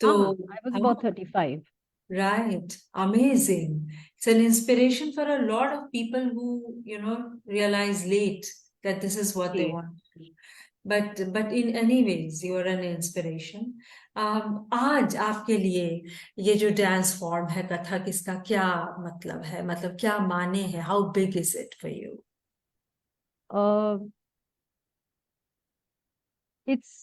तो। हाँ, आई वाज हाँ about 35। Right. Amazing. It's an inspiration for a lot of people who, realize late that this is what they जी। want to do. But in any ways, you are an inspiration. आज आपके लिए ये जो डांस फॉर्म है कथक, इसका क्या मतलब है, मतलब क्या माने हैं? How big is it for you? It's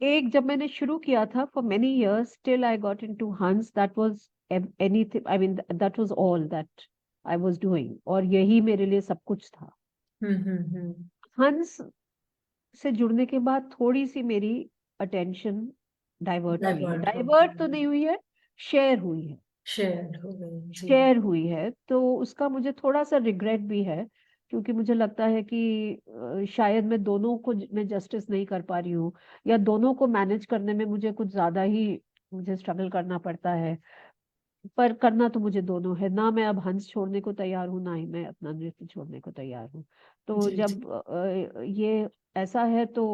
एक जब मैंने शुरू किया था for many years till I got into Hans, that was anything, I mean that was all that I was doing, और यही मेरे लिए सब कुछ था। हम्म। हंस से जुड़ने के बाद थोड़ी सी मेरी अटेंशन डाइवर्ट हुई है, डाइवर्ट हो डाइवर्ट तो नहीं हुई है, शेयर हुई है, शेयर हो गई जी। शेयर हुई है। तो उसका मुझे थोड़ा सा रिग्रेट भी है, क्योंकि मुझे लगता है कि शायद मैं दोनों को मैं जस्टिस नहीं कर पा रही हूँ, या दोनों को मैनेज करने में मुझे कुछ ज्यादा ही मुझे स्ट्रगल करना पड़ता है। पर करना तो मुझे दोनों है ना, मैं अब हंस छोड़ने को तैयार हूँ, ना ही मैं अपना नृत्य छोड़ने को तैयार हूँ। तो जी जी। जब ये ऐसा है तो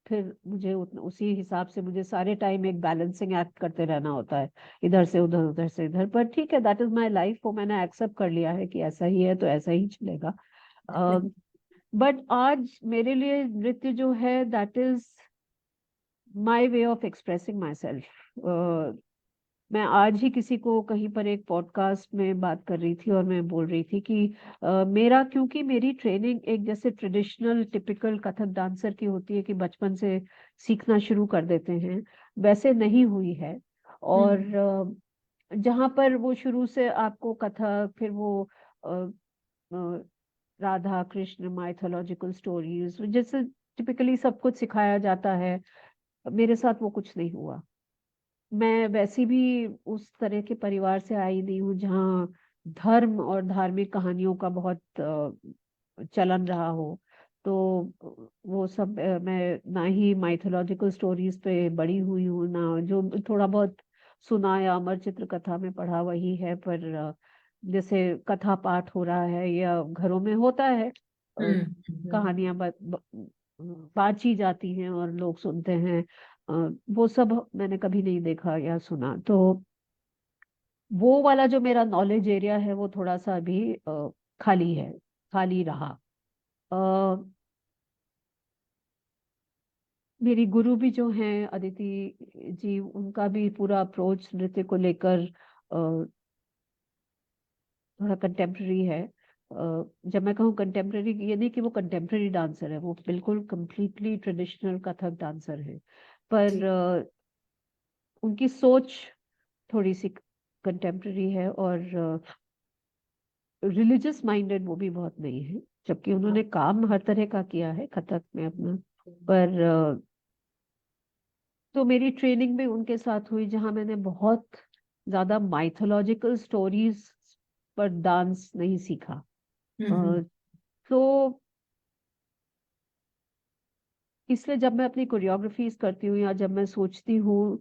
फिर मुझे उसी हिसाब से मुझे सारे टाइम एक बैलेंसिंग एक्ट करते रहना होता है, इधर से उधर, उधर से इधर। पर ठीक है, दैट इज माय लाइफ, वो मैंने एक्सेप्ट कर लिया है कि ऐसा ही है तो ऐसा ही चलेगा। बट आज मेरे लिए नृत्य जो है that is my way of expressing my self. मैं आज ही किसी को कहीं पर एक पॉडकास्ट में बात कर रही थी और मैं बोल रही थी कि मेरा, क्योंकि मेरी ट्रेनिंग एक जैसे ट्रेडिशनल टिपिकल कथक डांसर की होती है कि बचपन से सीखना शुरू कर देते हैं, वैसे नहीं हुई है। और जहाँ पर वो शुरू से आपको कथक, फिर वो अ, अ, राधा कृष्ण माइथोलॉजिकल स्टोरीज जैसे टिपिकली सब कुछ सिखाया जाता है, मेरे साथ वो कुछ नहीं हुआ। मैं वैसी भी उस तरह के परिवार से आई नहीं हूँ जहाँ धर्म और धार्मिक कहानियों का बहुत चलन रहा हो। तो वो सब मैं ना ही माइथोलॉजिकल स्टोरीज पे बड़ी हुई हूँ, ना जो थोड़ा बहुत सुना या अमर चित्र कथा में पढ़ा वही है। पर जैसे कथा पाठ हो रहा है या घरों में होता है, कहानियां बांची जाती हैं और लोग सुनते हैं, अ, वो सब मैंने कभी नहीं देखा या सुना। तो वो वाला जो मेरा नॉलेज एरिया है वो थोड़ा सा अभी खाली है, खाली रहा। अ, मेरी गुरु भी जो हैं अदिति जी, उनका भी पूरा अप्रोच नृत्य को लेकर थोड़ा कंटेम्प्रेरी है। जब मैं कहूँ कंटेम्प्रेरी, ये नहीं कि वो कंटेम्प्रेरी डांसर है, वो बिल्कुल कंप्लीटली ट्रेडिशनल कथक डांसर है। पर उनकी सोच थोड़ी सी कंटेम्प्रेरी है, और रिलीजियस माइंडेड वो भी बहुत नहीं है, जबकि उन्होंने काम हर तरह का किया है कथक में अपना। पर तो मेरी ट्रेनिंग भी उनके साथ हुई जहां मैंने बहुत ज्यादा माइथोलॉजिकल स्टोरीज पर डांस नहीं सीखा। अ, तो इसलिए जब मैं अपनी कोरियोग्राफीज करती हूँ या जब मैं सोचती हूँ,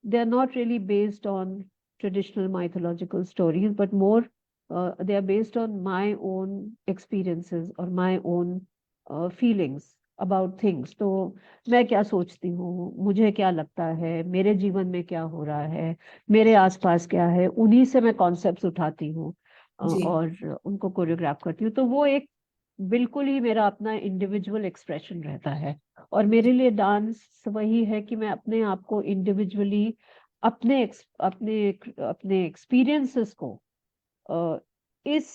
they are not really based on traditional mythological stories, but more they are based on my own experiences or my own feelings about things. तो मैं क्या सोचती हूँ, मुझे क्या लगता है, मेरे जीवन में क्या हो रहा है, मेरे आसपास क्या है, उन्हीं से मैं कॉन्सेप्ट्स उठाती हूँ जी और उनको कोरियोग्राफ करती हूँ। तो वो एक बिल्कुल ही मेरा अपना इंडिविजुअल एक्सप्रेशन रहता है। और मेरे लिए डांस वही है कि मैं अपने आप को इंडिविजुअली अपने अपने एक्सपीरियंसेस को अ, इस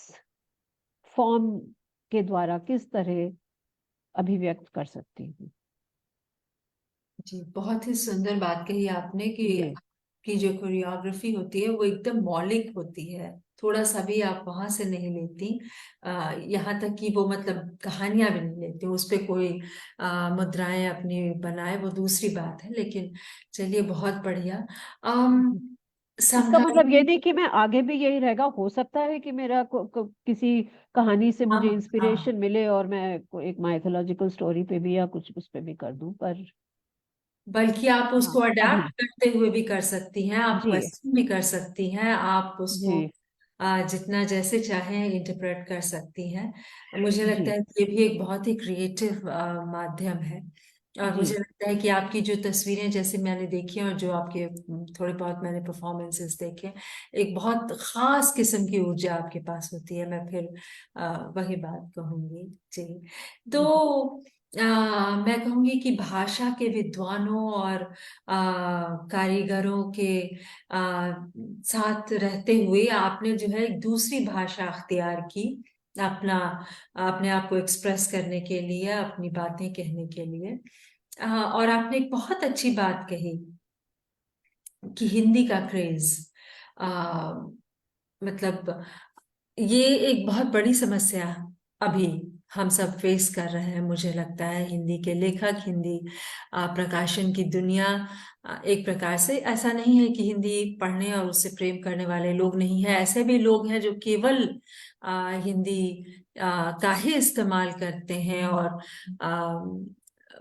फॉर्म के द्वारा किस तरह अभिव्यक्त कर सकती हूँ। जी। बहुत ही सुंदर बात कही आपने कि जी आपकी जो कोरियोग्राफी होती है वो एकदम मौलिक होती है, थोड़ा सा भी आप वहां से नहीं लेती। यहाँ तक कि वो मतलब कहानियां भी नहीं लेती, उस पे कोई मुद्राएं अपनी बनाए वो दूसरी बात है, लेकिन चलिए बहुत बढ़िया। इसका मतलब समकालीन। ये नहीं कि मैं आगे भी यही रहेगा, हो सकता है कि मेरा किसी कहानी से मुझे हम हाँ, इंस्पिरेशन मिले और मैं एक माइथोलॉजिकल स्टोरी पे भी या कुछ उस पे भी कर दूं। पर बल्कि आप हाँ उसको अभी अडेप्ट करते हुए भी कर सकती हैं, आप जी क्वेश्चन भी कर सकती हैं, आप जी उसको जितना जैसे चाहें इंटरप्रेट कर सकती हैं। मुझे लगता जी है कि ये भी एक बहुत ही क्रिएटिव माध्यम है। और जी मुझे लगता है कि आपकी जो तस्वीरें जैसे मैंने देखी और जो आपके थोड़े बहुत मैंने परफॉर्मेंसेस देखे, एक बहुत खास किस्म की ऊर्जा आपके पास होती है। मैं फिर वही बात कहूंगी। जी। तो मैं कहूंगी कि भाषा के विद्वानों और कारीगरों के साथ रहते हुए आपने जो है एक दूसरी भाषा अख्तियार की, अपना अपने आप को एक्सप्रेस करने के लिए, अपनी बातें कहने के लिए। और आपने एक बहुत अच्छी बात कही कि हिंदी का क्रेज, मतलब ये एक बहुत बड़ी समस्या अभी हम सब फेस कर रहे हैं। मुझे लगता है हिंदी के लेखक, हिंदी प्रकाशन की दुनिया, एक प्रकार से ऐसा नहीं है कि हिंदी पढ़ने और उससे प्रेम करने वाले लोग नहीं है, ऐसे भी लोग हैं जो केवल हिंदी का ही इस्तेमाल करते हैं। और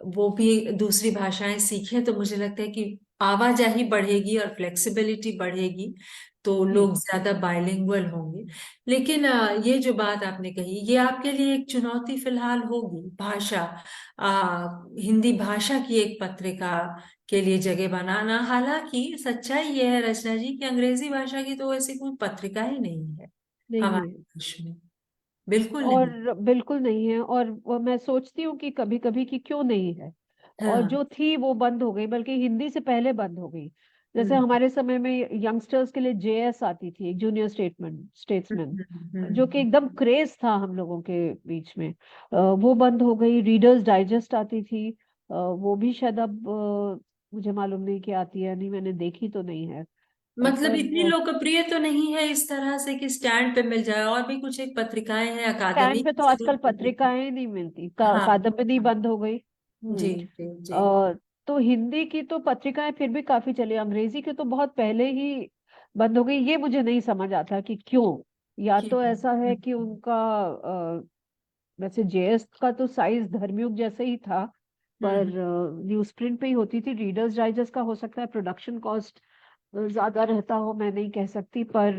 वो भी दूसरी भाषाएं सीखें तो मुझे लगता है कि आवाजाही बढ़ेगी और फ्लेक्सिबिलिटी बढ़ेगी, तो जी लोग ज्यादा बाइलिंगुअल होंगे। लेकिन ये जो बात आपने कही, ये आपके लिए एक चुनौती फिलहाल होगी। भाषा, हिंदी भाषा की एक पत्रिका के लिए जगह बनाना। हालांकि सच्चाई ये है रचना जी कि अंग्रेजी भाषा की तो ऐसी कोई पत्रिका ही नहीं है नहीं है, हमारे देश में, बिल्कुल नहीं। और बिल्कुल नहीं है। और वो मैं सोचती हूँ कि कभी कभी कि क्यों नहीं है, और हाँ। जो थी वो बंद हो गई, बल्कि हिंदी से पहले बंद हो गई। जैसे हम्म हमारे समय में यंगस्टर्स के लिए जेएस आती थी, एक जूनियर स्टेट्समैन, जो कि हम्म। एकदम क्रेज था हम लोगों के बीच में। वो बंद हो गई। रीडर्स डाइजेस्ट आती थी, वो भी शायद अब मुझे मालूम नहीं कि आती है नहीं, मैंने देखी तो नहीं है। मतलब पर इतनी लोकप्रिय तो नहीं है इस तरह से कि स्टैंड पे मिल जाए। और भी कुछ एक पत्रिकाएं हैं अकादमी स्टैंड पे तो के आजकल स्वरूप में। पत्रिकाएं नहीं मिलती, हाँ। कादम्बनी बंद हो गई। जी हम्म। जी जी। तो हिंदी की तो पत्रिकाएं फिर भी काफी चली, अंग्रेजी की तो बहुत पहले ही बंद हो गई। ये मुझे नहीं समझ आता कि क्यों। या तो ऐसा है कि उनका वैसे जेएस का तो साइज धर्मयुग जैसे ही था, पर हम्म न्यूज प्रिंट पे ही होती थी। रीडर्स डाइजेस्ट का हो सकता है प्रोडक्शन कॉस्ट ज्यादा रहता हो, मैं नहीं कह सकती। पर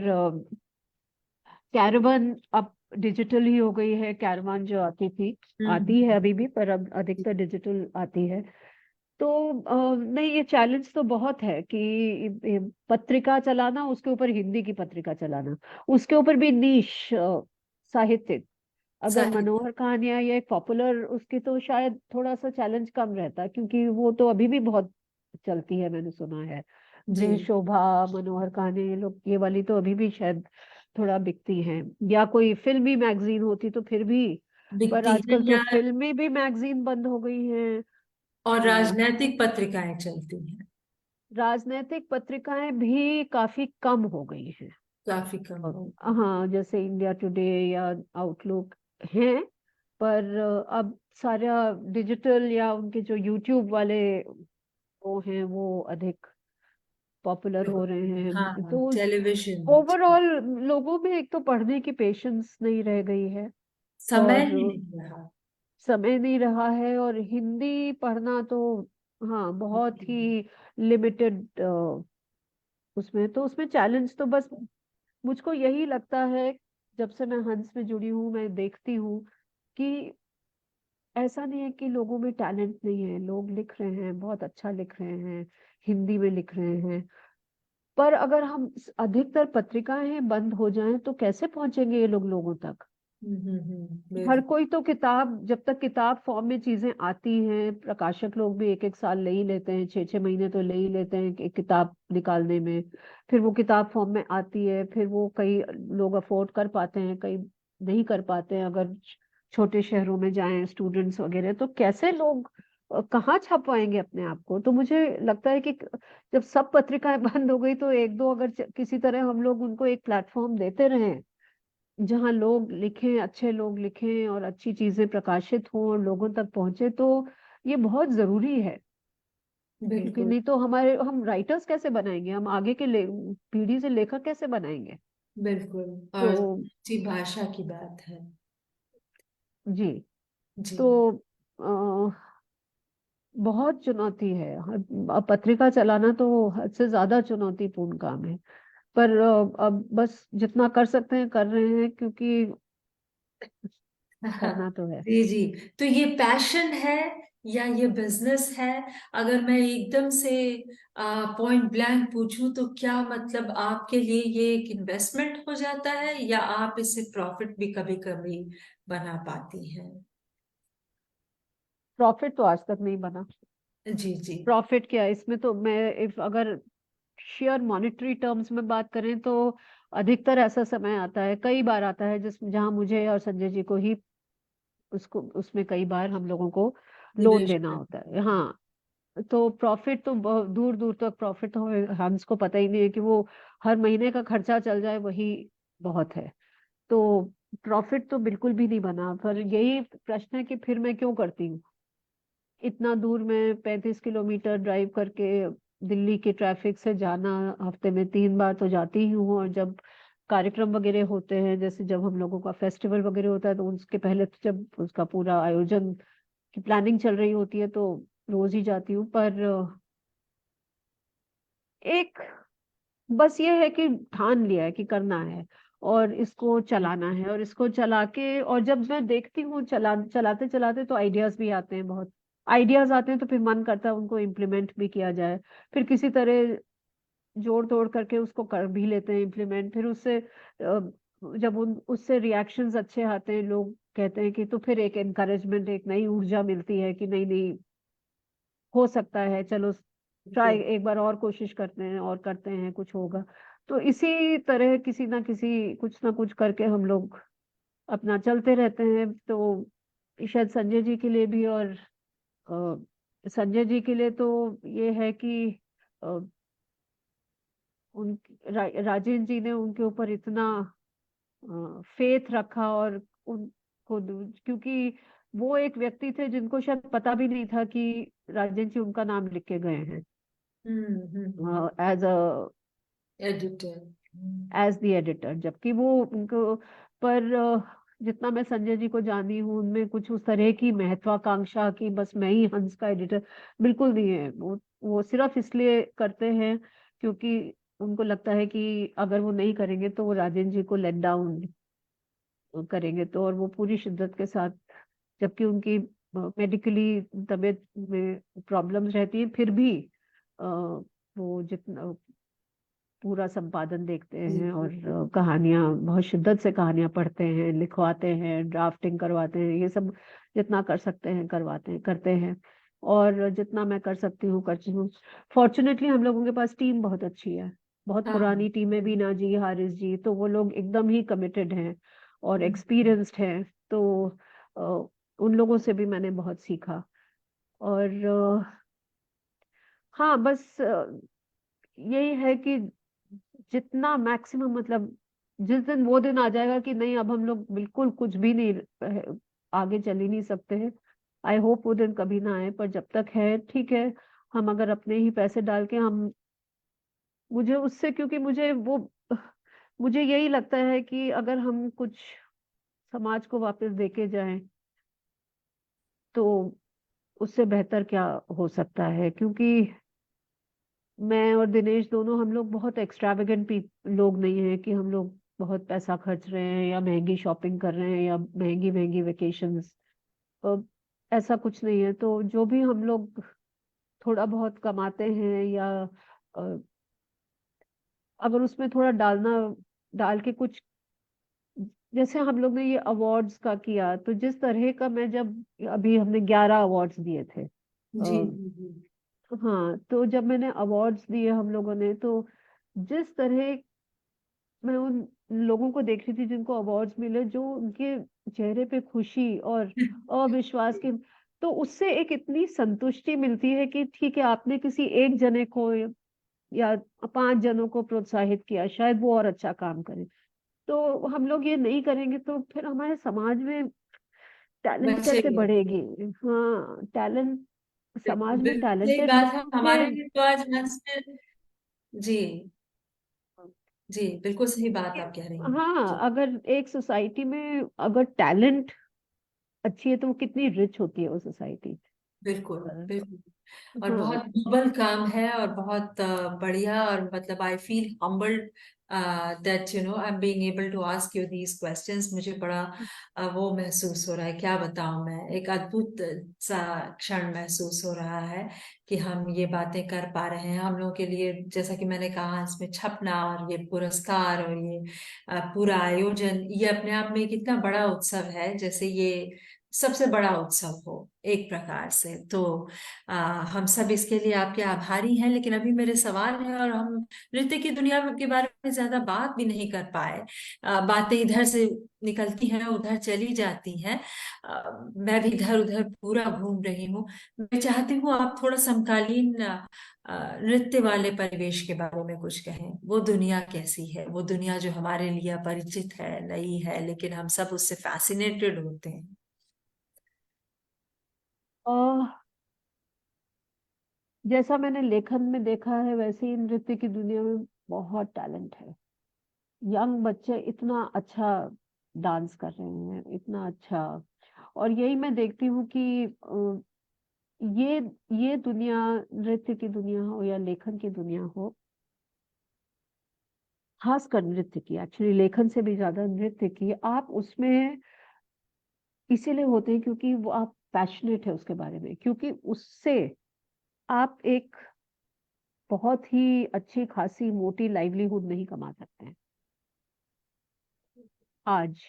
कैरवन अब डिजिटल ही हो गई है। कैरवान जो आती थी, आती है हम्म। अभी भी, पर अब अधिकतर डिजिटल आती है। तो नहीं, ये चैलेंज तो बहुत है कि पत्रिका चलाना, उसके ऊपर हिंदी की पत्रिका चलाना, उसके ऊपर भी नीश साहित्य। अगर साहित्य। मनोहर कहानियां या एक पॉपुलर, उसकी तो शायद थोड़ा सा चैलेंज कम रहता है, क्योंकि वो तो अभी भी बहुत चलती है, मैंने सुना है। जी। गृह शोभा, मनोहर कहानी, ये लोग, ये वाली तो अभी भी शायद थोड़ा बिकती हैं। या कोई फिल्मी मैगजीन होती तो फिर भी। पर दिखती है आजकल तो या फिल्में भी मैगजीन बंद हो गई हैं। और अ, राजनैतिक पत्रिकाएं चलती हैं। राजनैतिक पत्रिकाएं भी काफी कम हो गई हैं। काफी कम हो गई। हाँ, जैसे इंडिया टुडे या आउटलुक हैं, पर अब सारा डिजिटल, या उनके जो यूट्यूब वाले वो हैं, वो अधिक पॉपुलर हो रहे हैं। हाँ, तो टेलीविजन। ओवरऑल लोगों में एक तो पढ़ने की पेशेंस नहीं रह गई है, समय और ही नहीं रहा। समय नहीं रहा है। और हिंदी पढ़ना तो हाँ बहुत ही लिमिटेड उसमें, तो उसमें चैलेंज तो बस मुझको यही लगता है। जब से मैं हंस में जुड़ी हूँ, मैं देखती हूँ कि ऐसा नहीं है कि लोगों में टैलेंट नहीं है। लोग लिख रहे हैं, बहुत अच्छा लिख रहे हैं, हिंदी में लिख रहे हैं। पर अगर हम अधिकतर पत्रिकाएं बंद हो जाएं तो कैसे पहुंचेंगे ये लोग लोगों तक। हर बिल्कुल। कोई तो किताब, जब तक किताब फॉर्म में चीजें आती हैं, प्रकाशक लोग भी एक एक साल ले ही लेते हैं, 6 6 महीने तो ले ही लेते हैं एक किताब निकालने में। फिर वो किताब फॉर्म में आती है, फिर वो कई लोग अफोर्ड कर पाते हैं, कई नहीं कर पाते हैं। अगर छोटे शहरों में जाएं स्टूडेंट्स वगैरह, तो कैसे लोग कहाँ छपवाएंगे अपने आप को। तो मुझे लगता है कि जब सब पत्रिकाएं बंद हो गई, तो एक दो अगर किसी तरह हम लोग उनको एक प्लेटफॉर्म देते रहें, जहाँ लोग लिखें, अच्छे लोग लिखें और अच्छी चीजें प्रकाशित हों और लोगों तक पहुंचे, तो ये बहुत जरूरी है। क्योंकि बिल्कुल। नहीं तो हम राइटर्स कैसे बनाएंगे, हम आगे के पीढ़ी से लेखक कैसे बनाएंगे। बिल्कुल। तो और जी, भाषा की बात है। जी, जी। तो बहुत चुनौती है। अब पत्रिका चलाना तो हद से ज्यादा चुनौतीपूर्ण काम है। पर अब बस जितना कर सकते हैं कर रहे हैं, क्योंकि करना तो है। जी जी। तो ये पैशन है या ये बिजनेस है? अगर मैं एकदम से पॉइंट ब्लैंक पूछूं तो क्या मतलब आपके लिए ये एक इन्वेस्टमेंट हो जाता है, या आप इससे प्रॉफिट भी कभी कभी बना पाती हैं? प्रॉफिट तो आज तक नहीं बना। जी जी। प्रॉफिट क्या है इसमें, तो मैं इफ अगर शेयर मॉनेटरी टर्म्स में बात करें तो अधिकतर ऐसा समय आता है, कई बार आता है जिस जहां मुझे और संजय जी को ही उसको उसमें कई बार हम लोगों को लोन निवेश देना होता है। हाँ, तो प्रॉफिट तो बहुत दूर दूर तक प्रॉफिट हो, हंस को पता ही नहीं है कि वो हर महीने का खर्चा चल जाए वही बहुत है। तो प्रॉफिट तो बिल्कुल भी नहीं बना। पर यही प्रश्न है कि फिर मैं क्यों करती हूँ इतना दूर, में 35 किलोमीटर ड्राइव करके दिल्ली के ट्रैफिक से जाना। हफ्ते में 3 बार तो जाती ही हूँ, और जब कार्यक्रम वगैरह होते हैं, जैसे जब हम लोगों का फेस्टिवल वगैरह होता है, तो उसके पहले तो जब उसका पूरा आयोजन की प्लानिंग चल रही होती है तो रोज ही जाती हूँ। पर एक बस ये है कि ठान लिया है कि करना है और इसको चलाना है, और इसको चला के, और जब मैं देखती हूँ चलाते चलाते तो आइडियाज भी आते हैं, बहुत आइडियाज आते हैं, तो फिर मन करता है उनको इम्प्लीमेंट भी किया जाए। फिर किसी तरह जोड़ तोड़ करके उसको कर भी लेते हैं इम्प्लीमेंट। फिर उससे जब उन उससे रिएक्शंस अच्छे आते हैं, लोग कहते हैं कि, तो फिर एक एनकरेजमेंट, एक नई ऊर्जा मिलती है कि नहीं नहीं, हो सकता है, चलो ट्राई, जी। एक बार और कोशिश करते हैं और करते हैं, कुछ होगा। तो इसी तरह किसी ना किसी कुछ ना कुछ करके हम लोग अपना चलते रहते हैं। तो शायद संजय जी के लिए भी, और संजय जी के लिए तो ये है कि अ, उन राजेंद्र जी ने उनके ऊपर इतना फेथ रखा, और उनको क्योंकि वो एक व्यक्ति थे जिनको शायद पता भी नहीं था कि राजेंद्र जी उनका नाम लिख के गए हैं as a editor. As the editor, जबकि वो उनको, पर जितना मैं संजय जी को जानी हूँ, उनमें कुछ उस तरह की महत्वाकांक्षा कि बस मैं ही हंस का एडिटर बिल्कुल नहीं है। वो सिर्फ इसलिए करते हैं क्योंकि उनको लगता है कि अगर वो नहीं करेंगे तो वो राजेंद्र जी को लेट डाउन करेंगे। तो और वो पूरी शिद्दत के साथ, जबकि उनकी मेडिकली तबीयत में प्रॉब्लम्स रहती है, फिर भी वो जितना पूरा संपादन देखते हैं, और कहानियां बहुत शिद्दत से कहानियां पढ़ते हैं, लिखवाते हैं, ड्राफ्टिंग करवाते हैं, ये सब जितना कर सकते हैं करवाते हैं, करते हैं। और जितना मैं कर सकती हूँ करती हूँ। फॉर्चुनेटली हम लोगों के पास टीम बहुत अच्छी है, बहुत हाँ। पुरानी टीम है, बीना जी, हारिस जी, तो वो लोग एकदम ही कमिटेड हैं और एक्सपीरियंस्ड हैं। तो अ, उन लोगों से भी मैंने बहुत सीखा। और हाँ, बस यही है कि जितना मैक्सिमम, मतलब जिस दिन वो दिन आ जाएगा कि नहीं अब हम लोग बिल्कुल कुछ भी नहीं आगे चल ही नहीं सकते हैं, आई होप वो दिन कभी ना आए। पर जब तक है ठीक है, हम अगर अपने ही पैसे डाल के हम, मुझे उससे, क्योंकि मुझे यही लगता है कि अगर हम कुछ समाज को वापस देके जाएं तो उससे बेहतर क्या हो सकता है। क्योंकि मैं और दिनेश दोनों, हम लोग बहुत एक्स्ट्रावेगेंट लोग नहीं हैं कि हम लोग बहुत पैसा खर्च रहे हैं या महंगी शॉपिंग कर रहे हैं या महंगी महंगी वेकेशंस, ऐसा कुछ नहीं है। तो जो भी हम लोग थोड़ा बहुत कमाते हैं, या अ, अगर उसमें थोड़ा डाल के कुछ, जैसे हम लोग ने ये अवार्ड्स का किया, तो जिस तरह का, मैं जब अभी हमने 11 अवार्ड्स दिए थे, जी जी जी। हाँ, तो जब मैंने अवार्ड्स दिए हम लोगों ने, तो जिस तरह मैं उन लोगों को देख रही थी जिनको अवार्ड्स मिले, जो उनके चेहरे पे खुशी और अविश्वास की, तो उससे एक इतनी संतुष्टि मिलती है कि ठीक है, आपने किसी एक जने को या 5 जनों को प्रोत्साहित किया, शायद वो और अच्छा काम करे। तो हम लोग ये नहीं करेंगे तो फिर हमारे समाज में टैलेंट कैसे बचेगा। बढ़ेगी। हाँ, टैलेंट, समाज में बिल्कुल सही टैलेंटेड बात है, लोग हमारे हैं। लिए तो आज मंच पे। जी जी, बिल्कुल सही बात आप कह रही हैं। हाँ, जी। अगर एक सोसाइटी में अगर टैलेंट अच्छी है तो वो कितनी रिच होती है वो सोसाइटी। बिल्कुल और बिल्कुल। और हाँ, बहुत नोबल काम है, और बहुत बढ़िया, और मतलब I feel humbled that I'm being able to ask you these questions. मुझे बड़ा वो महसूस हो रहा है, क्या बताऊं मैं, एक अद्भुत सा क्षण महसूस हो रहा है कि हम ये बातें कर पा रहे हैं। हम लोगों के लिए, जैसा कि मैंने कहा, इसमें छपना और ये पुरस्कार और ये पूरा आयोजन, ये अपने आप में कितना बड़ा उत्सव है, जैसे ये सबसे बड़ा उत्सव हो एक प्रकार से। तो हम सब इसके लिए आपके आभारी हैं। लेकिन अभी मेरे सवाल हैं, और हम नृत्य की दुनिया के बारे में ज्यादा बात भी नहीं कर पाए। बातें इधर से निकलती हैं, उधर चली जाती हैं। मैं भी इधर उधर पूरा घूम रही हूँ। मैं चाहती हूँ आप थोड़ा समकालीन नृत्य वाले परिवेश के बारे में कुछ कहें। वो दुनिया कैसी है, वो दुनिया जो हमारे लिए अपरिचित है, नई है, लेकिन हम सब उससे फैसिनेटेड होते हैं। जैसा मैंने लेखन में देखा है वैसे ही नृत्य की दुनिया में बहुत टैलेंट है। यंग बच्चे इतना अच्छा डांस कर रहे हैं, इतना अच्छा। और यही मैं देखती हूँ कि ये दुनिया, नृत्य की दुनिया हो या लेखन की दुनिया हो, खासकर नृत्य की, एक्चुअली लेखन से भी ज्यादा नृत्य की, आप उसमें इसीलिए होते हैं क्योंकि वो आप पैशनेट है उसके बारे में, क्योंकि उससे आप एक बहुत ही अच्छी खासी मोटी लाइवलीहुड नहीं कमा सकते हैं। आज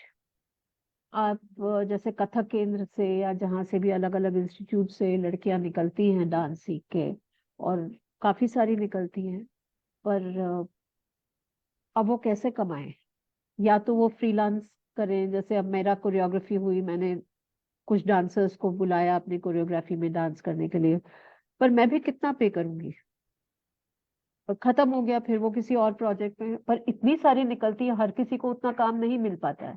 आप जैसे कथक केंद्र से या जहाँ से भी अलग अलग इंस्टीट्यूट से लड़कियां निकलती हैं डांस सीख के, और काफी सारी निकलती हैं, पर अब वो कैसे कमाएं? या तो वो फ्रीलांस करें, जैसे अब मेरा कोरियोग्राफी हुई, मैंने कुछ डांसर्स को बुलाया अपनी कोरियोग्राफी में डांस करने के लिए, पर मैं भी कितना पे करूंगी? और खत्म हो गया, फिर वो किसी और प्रोजेक्ट में। पर इतनी सारी निकलती है, हर किसी को उतना काम नहीं मिल पाता है।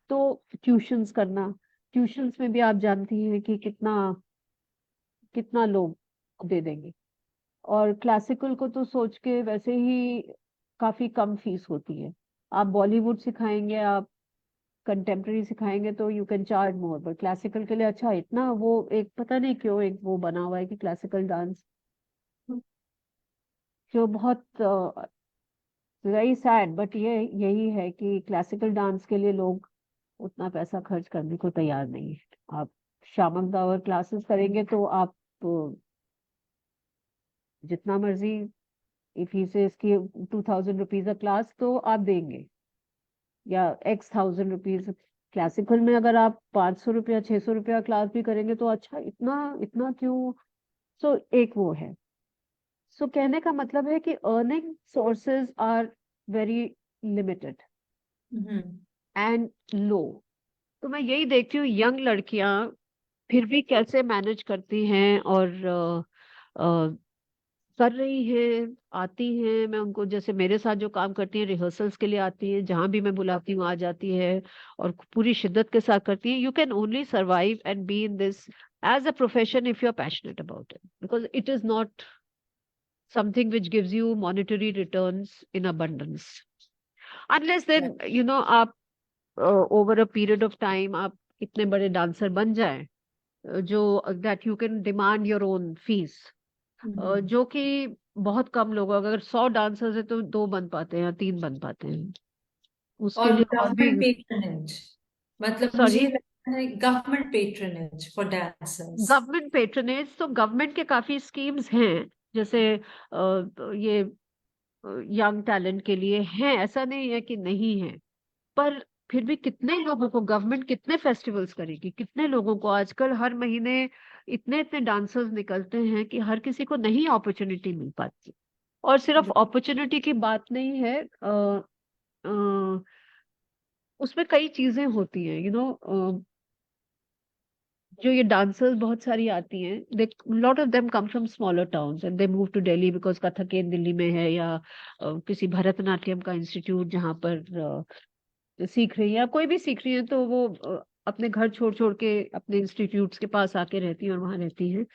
तो ट्यूशंस करना, ट्यूशंस में भी आप जानती हैं कि कितना कितना लोग दे देंगे। और क्लासिकल को तो सोच के वैसे ही काफी कम फीस होती है। आप बॉलीवुड सिखाएंगे, आप कंटेम्प्रेरी सिखाएंगे तो you can charge more, but classical के लिए अच्छा इतना, वो एक पता नहीं क्यों एक वो बना हुआ है कि क्लासिकल डांस, जो बहुत वेरी सैड, बट ये यही है कि क्लासिकल डांस के लिए लोग उतना पैसा खर्च करने को तैयार नहीं है। आप शामक दावर क्लासेस करेंगे तो आप जितना मर्जी, इफ ही से इसकी 2000 रुपीज अ क्लास तो आप देंगे, या x 1000 रुपीज। क्लासिकल में अगर आप 500 रुपया 600 रुपया क्लास भी करेंगे तो अच्छा, इतना इतना क्यों? सो एक वो है। सो कहने का मतलब है कि earning sources are very limited and low. तो मैं यही देखती हूँ यंग लड़कियां फिर भी कैसे मैनेज करती हैं, और कर रही हैं, आती हैं। मैं उनको, जैसे मेरे साथ जो काम करती हैं, रिहर्सल्स के लिए आती हैं, जहां भी मैं बुलाती हूँ आ जाती है और पूरी शिद्दत के साथ करती है। You can only survive and be in this as a profession if you are passionate about it, because it is not something which gives you monetary returns in abundance, unless then आप over a period of time आप इतने बड़े डांसर बन जाए जो that you can demand your own fees, जो कि बहुत कम लोग, अगर 100 डांसर्स है तो 2 बन पाते हैं या 3 बन पाते हैं। उसके और लिए और भी गवर्नमेंट पेट्रनेज, मतलब मुझे सॉरी, लगता है government patronage for dancers. Government patronage तो गवर्नमेंट के काफी स्कीम्स हैं, जैसे ये यंग टैलेंट के लिए हैं, ऐसा नहीं है कि नहीं है। पर फिर भी कितने लोगों को गवर्नमेंट कितने फेस्टिवल्स करेगी? कितने लोगों को आजकल हर महीने इतने इतने डांसर्स निकलते हैं कि हर किसी को नहीं अपॉर्चुनिटी मिल पाती। और सिर्फ अपॉर्चुनिटी की बात नहीं है, उसमें कई चीजें होती हैं, जो ये डांसर्स बहुत सारी आती हैं, they lot of them come from smaller towns and they move to Delhi because Kathak Delhi में है, या किसी भरतनाट्यम का इंस्टीट्यूट जहाँ पर सीख रही है, या कोई भी सीख रही है, तो वो अपने घर छोड़ छोड़ के अपने इंस्टीट्यूट्स के पास आके रहती हैं और वहां रहती हैं।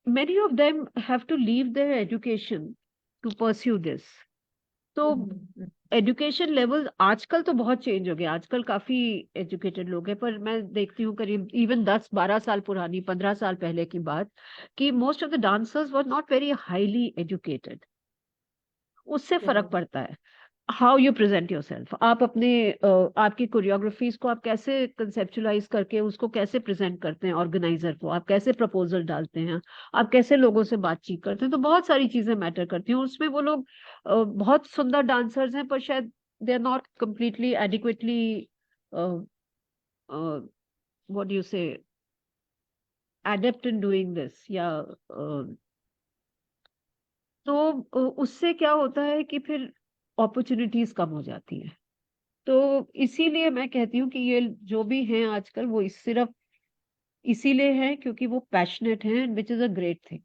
many of them have to leave their education to pursue this. तो एजुकेशन लेवल आजकल तो बहुत चेंज हो गया, आजकल काफी एजुकेटेड लोग हैं, पर मैं देखती हूँ करीब इवन 10-12 साल पुरानी, 15 साल पहले की बात, कि most of the dancers were not very highly educated. उससे फर्क पड़ता है। हाउ यू प्रेजेंट योरसेल्फ, आप अपने आपकी कोरियोग्राफीज को आप कैसे कंसेप्चुलाइज करके उसको कैसे प्रेजेंट करते हैं ऑर्गेनाइजर को, आप कैसे प्रपोजल डालते हैं, आप कैसे लोगों से बातचीत करते हैं, तो बहुत सारी चीजें मैटर करती हैं उसमें। वो लोग बहुत सुंदर डांसर्स हैं पर शायद they are not completely adequately what do you say adept in doing this, या तो उससे क्या होता है कि फिर अपॉर्चुनिटीज कम हो जाती है। तो इसीलिए मैं कहती हूँ कि ये जो भी हैं आजकल वो सिर्फ इसीलिए हैं क्योंकि वो पैशनेट हैं, which is a great thing.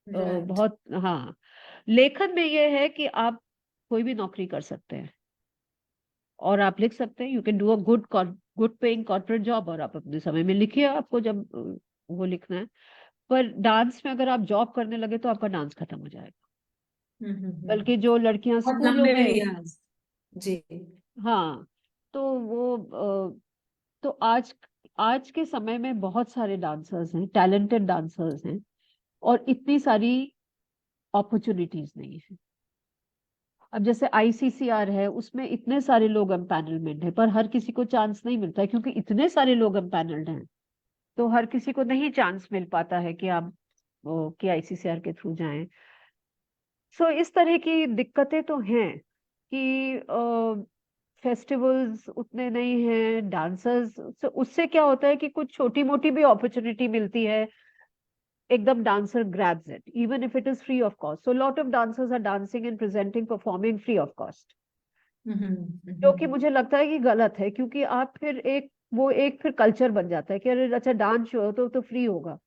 Right. बहुत, हाँ, लेखन में ये है कि आप कोई भी नौकरी कर सकते हैं और आप लिख सकते हैं, you can do a good paying corporate job, और आप अपने समय में लिखिए आपको जब वो लिखना है। पर डांस में अगर आप जॉब करने लगे तो आपका डांस खत्म हो जाएगा। बल्कि जो लड़कियां बहुत स्कूलों लंबे में, रियाज। जी। हाँ, तो वो तो आज के समय में बहुत सारे डांसर्स हैं, टैलेंटेड डांसर्स हैं, और इतनी सारी अपॉर्चुनिटीज नहीं है। अब जैसे आईसीसीआर है, उसमें इतने सारे लोग एम्पैनलमेंट है पर हर किसी को चांस नहीं मिलता है क्योंकि इतने सारे लोग एम्पैनल्ड हैं, तो हर किसी को नहीं चांस मिल पाता है कि आप कि आईसीसीआर के थ्रू जाएं। सो इस तरह की दिक्कतें तो हैं कि फेस्टिवल्स उतने नहीं हैं, डांसर्स, उससे क्या होता है कि कुछ छोटी मोटी भी अपॉर्चुनिटी मिलती है, एकदम dancer grabs it even if it is free of cost. So a lot of dancers are dancing and presenting, performing free of cost, जो कि मुझे लगता है कि गलत है, क्योंकि आप फिर एक फिर कल्चर बन जाता है कि अरे अच्छा डांस शो तो फ्री होगा।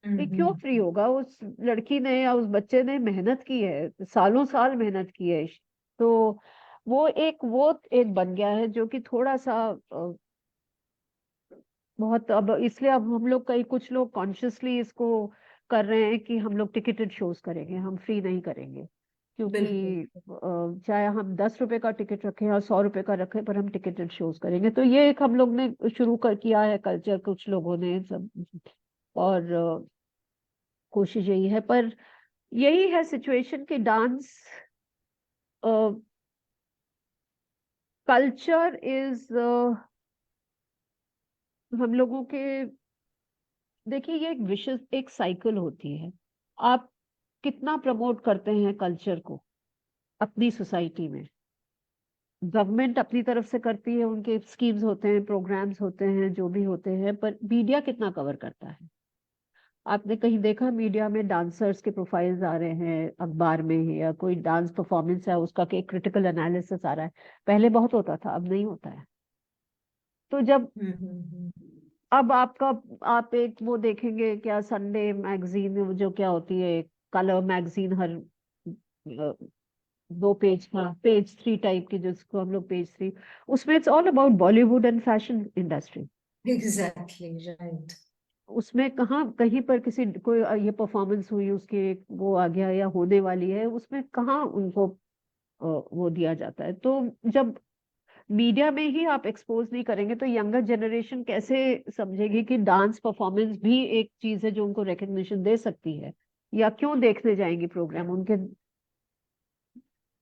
ये क्यों फ्री होगा? उस लड़की ने या उस बच्चे ने मेहनत की है, सालों साल मेहनत की है। तो वो एक बन गया है जो कि थोड़ा सा बहुत, अब इसलिए अब हम लोग कुछ लोग कॉन्शियसली इसको कर रहे हैं कि हम लोग टिकटेड शोज करेंगे, हम फ्री नहीं करेंगे, बिल्कुल। क्योंकि चाहे हम 10 रुपए का टिकट रखें और 100 रुपए का रखें, पर हम टिकटेड शोज करेंगे। तो ये एक हम लोग ने शुरू कर किया है कल्चर, कुछ लोगों ने सब, और कोशिश यही है। पर यही है सिचुएशन कि डांस कल्चर इज हम लोगों के, देखिए ये एक विशेष एक साइकिल होती है। आप कितना प्रमोट करते हैं कल्चर को अपनी सोसाइटी में, गवर्नमेंट अपनी तरफ से करती है, उनके स्कीम्स होते हैं, प्रोग्राम्स होते हैं, जो भी होते हैं, पर मीडिया कितना कवर करता है? आपने कहीं देखा मीडिया में डांसर्स के प्रोफाइल्स आ रहे हैं अखबार में, या कोई डांस परफॉर्मेंस है उसका कि क्रिटिकल एनालिसिस आ रहा है? पहले बहुत होता था, अब नहीं होता है। तो जब अब आप एक वो देखेंगे क्या, संडे मैगजीन में वो जो क्या होती है, कलर मैगजीन, हर 2 पेज का, पेज 3 टाइप की, जिसको हम लोग पेज 3, उसमें it's all about Bollywood and fashion industry. Exactly right. उसमें कहाँ कहीं पर किसी कोई ये परफॉर्मेंस हुई उसके वो आ गया या होने वाली है, उसमें कहाँ उनको वो दिया जाता है? तो जब मीडिया में ही आप एक्सपोज नहीं करेंगे तो यंगर जनरेशन कैसे समझेगी कि डांस परफॉर्मेंस भी एक चीज है जो उनको रिकग्निशन दे सकती है, या क्यों देखने जाएंगी प्रोग्राम उनके?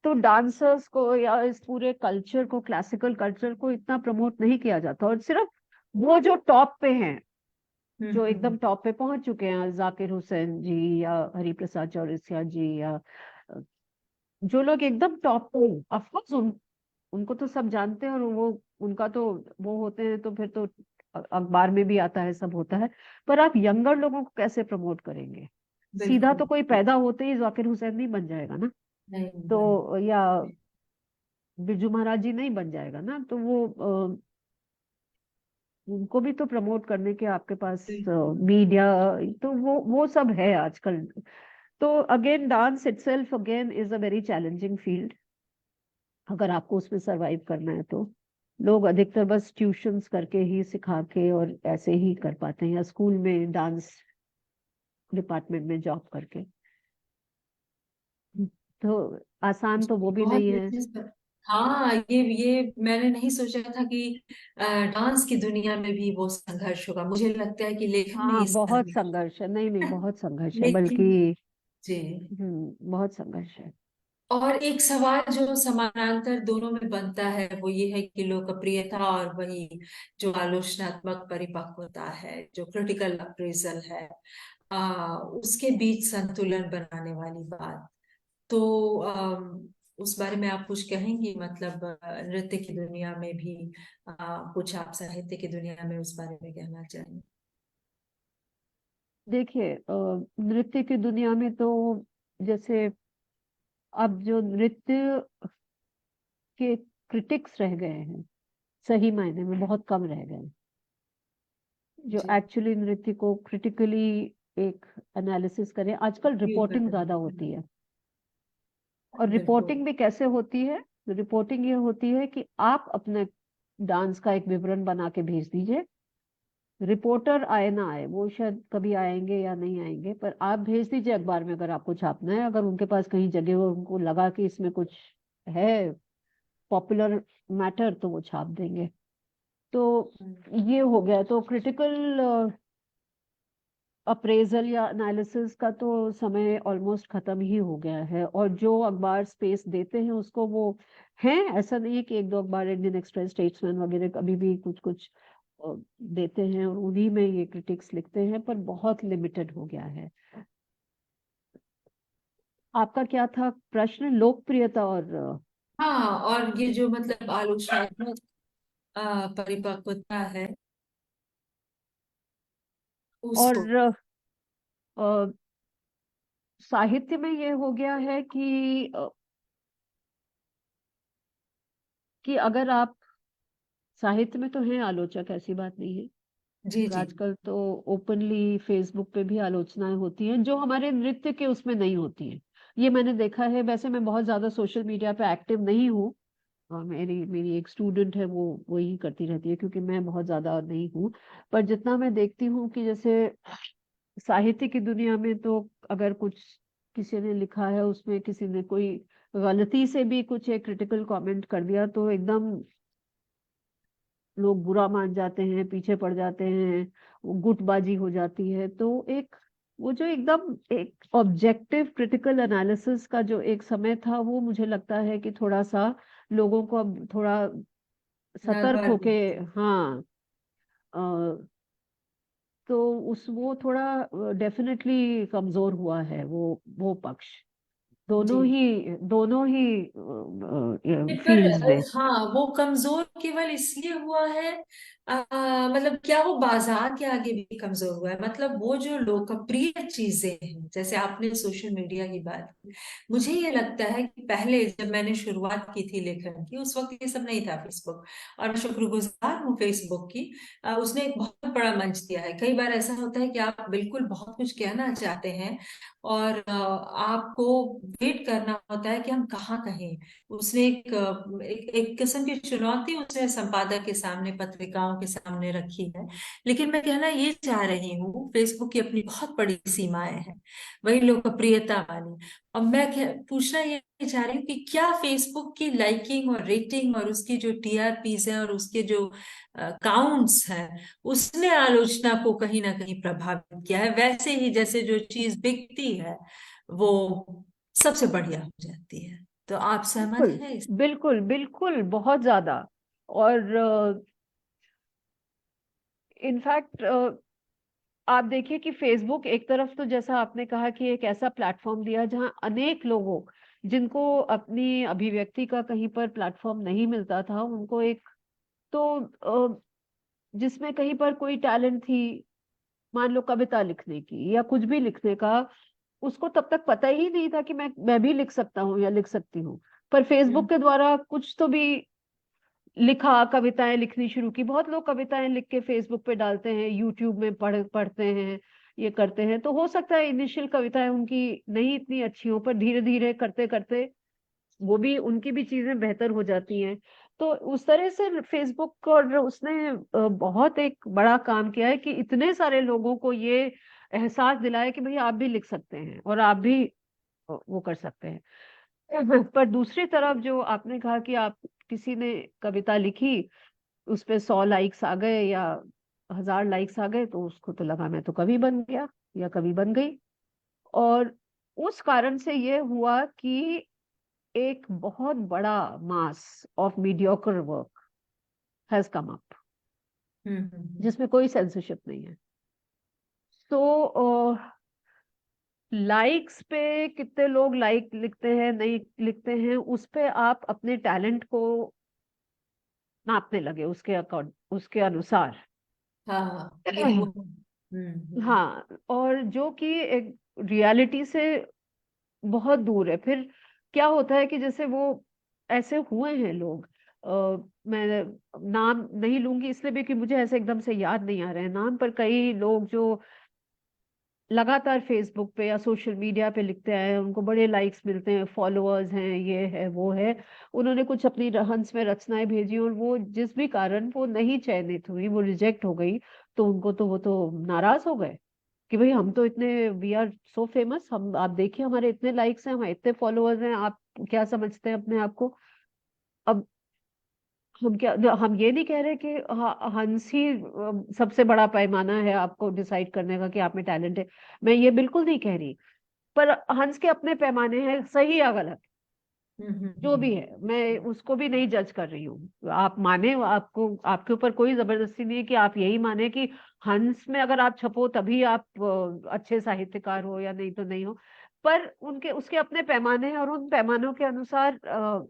तो डांसर्स को या इस पूरे कल्चर को, क्लासिकल कल्चर को इतना प्रमोट नहीं किया जाता, और सिर्फ वो जो टॉप पे हैं, जो एकदम टॉप पे पहुंच चुके हैं, जाकिर हुसैन जी या हरिप्रसाद चौरसिया जी, या जो लोग एकदम टॉप पे, ऑफकोर्स उनको तो सब जानते हैं, और वो उनका तो वो होते हैं, तो फिर तो अखबार में भी आता है, सब होता है। पर आप यंगर लोगों को कैसे प्रमोट करेंगे? सीधा तो कोई पैदा होते ही जाकिर हुसैन नहीं बन जाएगा ना, तो या बिरजू महाराज जी नहीं बन जाएगा ना, तो वो उनको भी तो प्रमोट करने के आपके पास मीडिया, तो वो सब है आजकल। तो again dance itself again is a very challenging field. अगर आपको उसमें सरवाइव करना है तो लोग अधिकतर बस ट्यूशंस करके ही, सिखा के और ऐसे ही कर पाते हैं, या स्कूल में डांस डिपार्टमेंट में जॉब करके। तो आसान तो वो भी बहुत नहीं है। दिलचस्प है। हाँ, ये मैंने नहीं सोचा था कि डांस की दुनिया में भी वो संघर्ष होगा। मुझे लगता है कि लेखन में हाँ, ही बहुत संघर्ष संघर्ष है, नहीं नहीं बहुत संघर्ष है, लेकिन बल्कि जी। बहुत संघर्ष है। और एक सवाल जो समानांतर दोनों में बनता है वो ये है कि लोकप्रियता और वही जो आलोचनात्मक परिपक्वता है, जो क्रिटिकल अप्रेजल है, उसके बीच संतुलन बनाने वाली बात। तो उस बारे में आप कुछ कहेंगी? मतलब नृत्य की दुनिया में भी कुछ आप साहित्य की दुनिया में उस बारे में कहना चाहेंगे? देखिए, नृत्य की दुनिया में तो जैसे अब जो नृत्य के क्रिटिक्स रह गए हैं, सही मायने में बहुत कम रह गए हैं, जो जी, एक्चुअली नृत्य को क्रिटिकली एक एनालिसिस करें। आजकल व्यू कर रिपोर्टिंग रहे ज्यादा हैं। होती है, और बिल्कुल। रिपोर्टिंग भी कैसे होती है? रिपोर्टिंग ये होती है कि आप अपने डांस का एक विवरण बना के भेज दीजिए, रिपोर्टर आए ना आए, वो शायद कभी आएंगे या नहीं आएंगे, पर आप भेज दीजिए अखबार में अगर आपको छापना है। अगर उनके पास कहीं जगह हो, उनको लगा कि इसमें कुछ है पॉपुलर मैटर, तो वो छाप देंगे। तो ये हो गया। तो क्रिटिकल अप्रेजल या एनालिसिस का तो समय ऑलमोस्ट खत्म ही हो गया है, और जो अखबार स्पेस देते हैं उसको वो हैं। ऐसा नहीं है कि एक दो अखबार, इंडियन एक्सप्रेस, स्टेट्समैन वगैरह कभी भी कुछ कुछ देते हैं, और उन्हीं में ये क्रिटिक्स लिखते हैं, पर बहुत लिमिटेड हो गया है। आपका क्या था प्रश्न? लोकप्रियता और हाँ, और ये जो मतलब आलोचनात्मक परिपक्वता है उसको। और साहित्य में ये हो गया है कि अगर आप, साहित्य में तो हैं आलोचक, ऐसी बात नहीं है, जी और जी। आजकल तो ओपनली फेसबुक पे भी आलोचनाएं होती हैं जो हमारे नृत्य के उसमें नहीं होती हैं। ये मैंने देखा है। वैसे मैं बहुत ज्यादा सोशल मीडिया पे एक्टिव नहीं हूँ, और मेरी मेरी एक स्टूडेंट है, वो वही करती रहती है, क्योंकि मैं बहुत ज्यादा नहीं हूँ। पर जितना मैं देखती हूँ कि जैसे साहित्य की दुनिया में, तो अगर कुछ किसी ने लिखा है, उसमें किसी ने कोई गलती से भी कुछ एक क्रिटिकल कमेंट कर दिया, तो एकदम लोग बुरा मान जाते हैं, पीछे पड़ जाते हैं, वो गुटबाजी हो जाती है। तो एक, वो जो एकदम एक ऑब्जेक्टिव क्रिटिकल एनालिसिस का जो एक समय था, वो मुझे लगता है कि थोड़ा सा लोगों को अब थोड़ा सतर्क नरवर होके, भी। हाँ, अ, तो उस वो थोड़ा डेफिनेटली कमजोर हुआ है, वो पक्ष, जी। दोनों ही पर फील्ड्स में। हाँ, वो कमजोर केवल इसलिए हुआ है, मतलब क्या वो बाजार के आगे भी कमजोर हुआ है? मतलब वो जो लोकप्रिय चीजें हैं, जैसे आपने सोशल मीडिया की बात की, मुझे ये लगता है कि पहले जब मैंने शुरुआत की थी लेखन की, उस वक्त ये सब नहीं था फेसबुक, और मैं शुक्रगुजार हूँ फेसबुक की। उसने एक बहुत बड़ा मंच दिया है। कई बार ऐसा होता है कि आप बिल्कुल बहुत कुछ कहना चाहते हैं, और आपको वेट करना होता है कि हम कहाँ कहें। उसने एक किस्म की चुनौती उसने संपादक के सामने, पत्रिकाओं के सामने रखी है। लेकिन मैं कहना ये चाह रही हूँ, फेसबुक की अपनी बहुत बड़ी सीमाएं हैं, वही लोकप्रियता वाली। और मैं पूछना ये चाह रही हूँ कि क्या फेसबुक की लाइकिंग और रेटिंग और उसकी जो टीआरपीज हैं और उसके जो काउंट्स हैं, उसने आलोचना को कहीं ना कहीं प्रभावित किया है? वैसे ही जैसे जो चीज बिकती है वो सबसे बढ़िया हो जाती है। तो आप सहमत बिल्कुल, हैं इस? बिल्कुल, बिल्कुल, बहुत ज्यादा। और इनफैक्ट आप देखिए कि फेसबुक एक तरफ तो, जैसा आपने कहा, कि एक ऐसा प्लेटफॉर्म दिया जहां अनेक लोगों, जिनको अपनी अभिव्यक्ति का कहीं पर प्लेटफॉर्म नहीं मिलता था, उनको एक, तो जिसमें कहीं पर कोई टैलेंट थी, मान लो कविता लिखने की या कुछ भी लिखने का, उसको तब तक पता ही नहीं था कि मैं भी लिख सकता हूँ या लिख सकती हूँ। पर फेसबुक हम्म। के द्वारा कुछ तो भी लिखा, कविताएं लिखनी शुरू की। बहुत लोग कविताएं लिख के फेसबुक पे डालते हैं, यूट्यूब में पढ़ते हैं, ये करते हैं। तो हो सकता है इनिशियल कविताएं उनकी नहीं इतनी अच्छी हो, पर धीरे धीरे करते करते वो भी, उनकी भी चीजें बेहतर हो जाती हैं। तो उस तरह से फेसबुक और उसने बहुत एक बड़ा काम किया है कि इतने सारे लोगों को ये एहसास दिलाया कि भाई आप भी लिख सकते हैं, और आप भी वो कर सकते हैं। पर दूसरी तरफ, जो आपने कहा कि आप, किसी ने कविता लिखी, उस पे 100 लाइक्स आ गए या 1000 लाइक्स आ गए, तो उसको तो लगा मैं तो कवि बन गया या कवि बन गई। और उस कारण से ये हुआ कि एक बहुत बड़ा mass of mediocre work has come up, जिसमें कोई सेंसरशिप नहीं है। तो लाइक्स पे कितने लोग लाइक लिखते हैं नहीं लिखते हैं, उस पे आप अपने टैलेंट को नापने लगे, उसके अकॉर्ड, उसके अनुसार। हाँ ये वो हाँ, और जो कि एक रियलिटी से बहुत दूर है। फिर क्या होता है कि जैसे वो ऐसे हुए हैं लोग, मैं नाम नहीं लूंगी इसलिए भी कि मुझे ऐसे एकदम से याद नहीं आ रहे हैं नाम, पर कई लोग जो लगातार फेसबुक पे या सोशल मीडिया पे लिखते आए हैं, उनको बड़े लाइक्स मिलते हैं, फॉलोअर्स हैं, ये है वो है, उन्होंने कुछ अपनी हंस में रचनाएं भेजी और वो जिस भी कारण वो नहीं चयनित हुई, वो रिजेक्ट हो गई, तो उनको तो वो तो नाराज हो गए कि भाई हम तो इतने, वी आर सो फेमस, हम, आप देखिए हमारे इतने लाइक्स हैं, हमारे इतने फॉलोअर्स हैं, आप क्या समझते हैं अपने आप को। अब हम क्या, हम ये नहीं कह रहे कि हंस ही सबसे बड़ा पैमाना है आपको डिसाइड करने का कि आप में टैलेंट है, मैं ये बिल्कुल नहीं कह रही, पर हंस के अपने पैमाने हैं, सही या गलत जो भी है, मैं उसको भी नहीं जज कर रही हूँ। आप माने, आपको, आपके ऊपर कोई जबरदस्ती नहीं है कि आप यही माने कि हंस में अगर आप छपो तभी आप अच्छे साहित्यकार हो, या नहीं तो नहीं हो। पर उनके, उसके अपने पैमाने हैं, और उन पैमानों के अनुसार अ,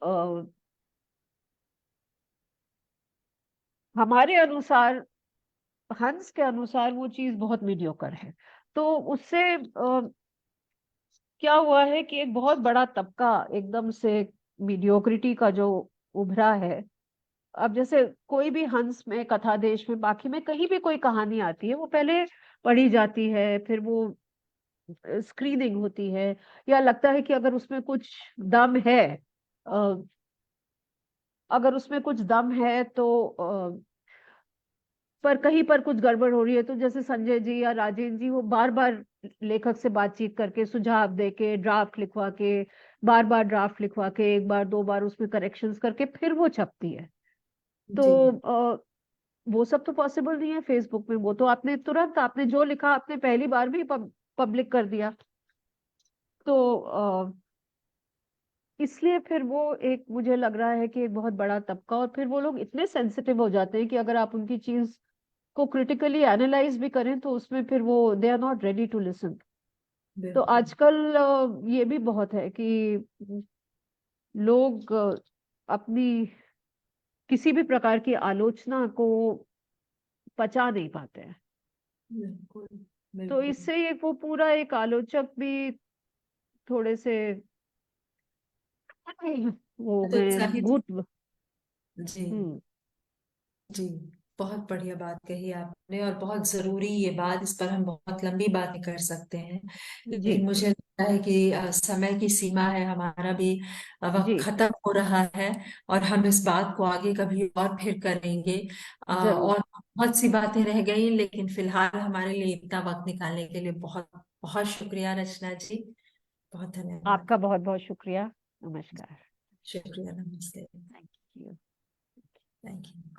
अ, हमारे अनुसार, हंस के अनुसार वो चीज बहुत मीडियोकर है। तो उससे क्या हुआ है कि एक बहुत बड़ा तबका एकदम से मीडियोक्रिटी का जो उभरा है। अब जैसे कोई भी हंस में, कथा देश में, बाकी में कहीं भी कोई कहानी आती है, वो पहले पढ़ी जाती है, फिर वो स्क्रीनिंग होती है, या लगता है कि अगर उसमें कुछ दम है, अ, अगर उसमें कुछ दम है तो पर कहीं पर कुछ गड़बड़ हो रही है, तो जैसे संजय जी या राजेंद्र जी, वो बार बार लेखक से बातचीत करके, सुझाव दे के, ड्राफ्ट लिखवा के, बार बार ड्राफ्ट लिखवा के, एक बार दो बार उसमें करेक्शंस करके फिर वो छपती है। तो जी वो सब तो पॉसिबल नहीं है फेसबुक में, वो तो आपने तुरंत, आपने जो लिखा आपने पहली बार भी पब्लिक कर दिया। तो इसलिए फिर वो एक, मुझे लग रहा है कि एक बहुत बड़ा तबका, और फिर वो लोग इतने सेंसिटिव हो जाते हैं कि अगर आप उनकी चीज को क्रिटिकली एनालाइज भी करें तो उसमें फिर वो, they are not ready to listen. तो बिल्कुल आजकल ये भी बहुत है कि लोग अपनी किसी भी प्रकार की आलोचना को पचा नहीं पाते हैं। बिल्कुल तो बिल्कुल। इससे ये, वो पूरा एक आलोचक भी थोड़े से वो, तो मैं उत्साहित। घुट, जी हम्म, जी, बहुत बढ़िया बात कही आपने, और बहुत जरूरी ये बात, इस पर हम बहुत लंबी बातें कर सकते हैं, जी लेकिन मुझे लगता है कि समय की सीमा है, हमारा भी वक्त जी, खत्म हो रहा है, और हम इस बात को आगे कभी और फिर करेंगे। जरूर। और बहुत सी बातें रह गई, लेकिन फिलहाल हमारे लिए इतना वक्त निकालने के लिए बहुत बहुत शुक्रिया रचना जी। बहुत धन्यवाद। आपका बहुत बहुत शुक्रिया। नमस्कार। शुक्रिया, नमस्ते। Thank you. Thank you.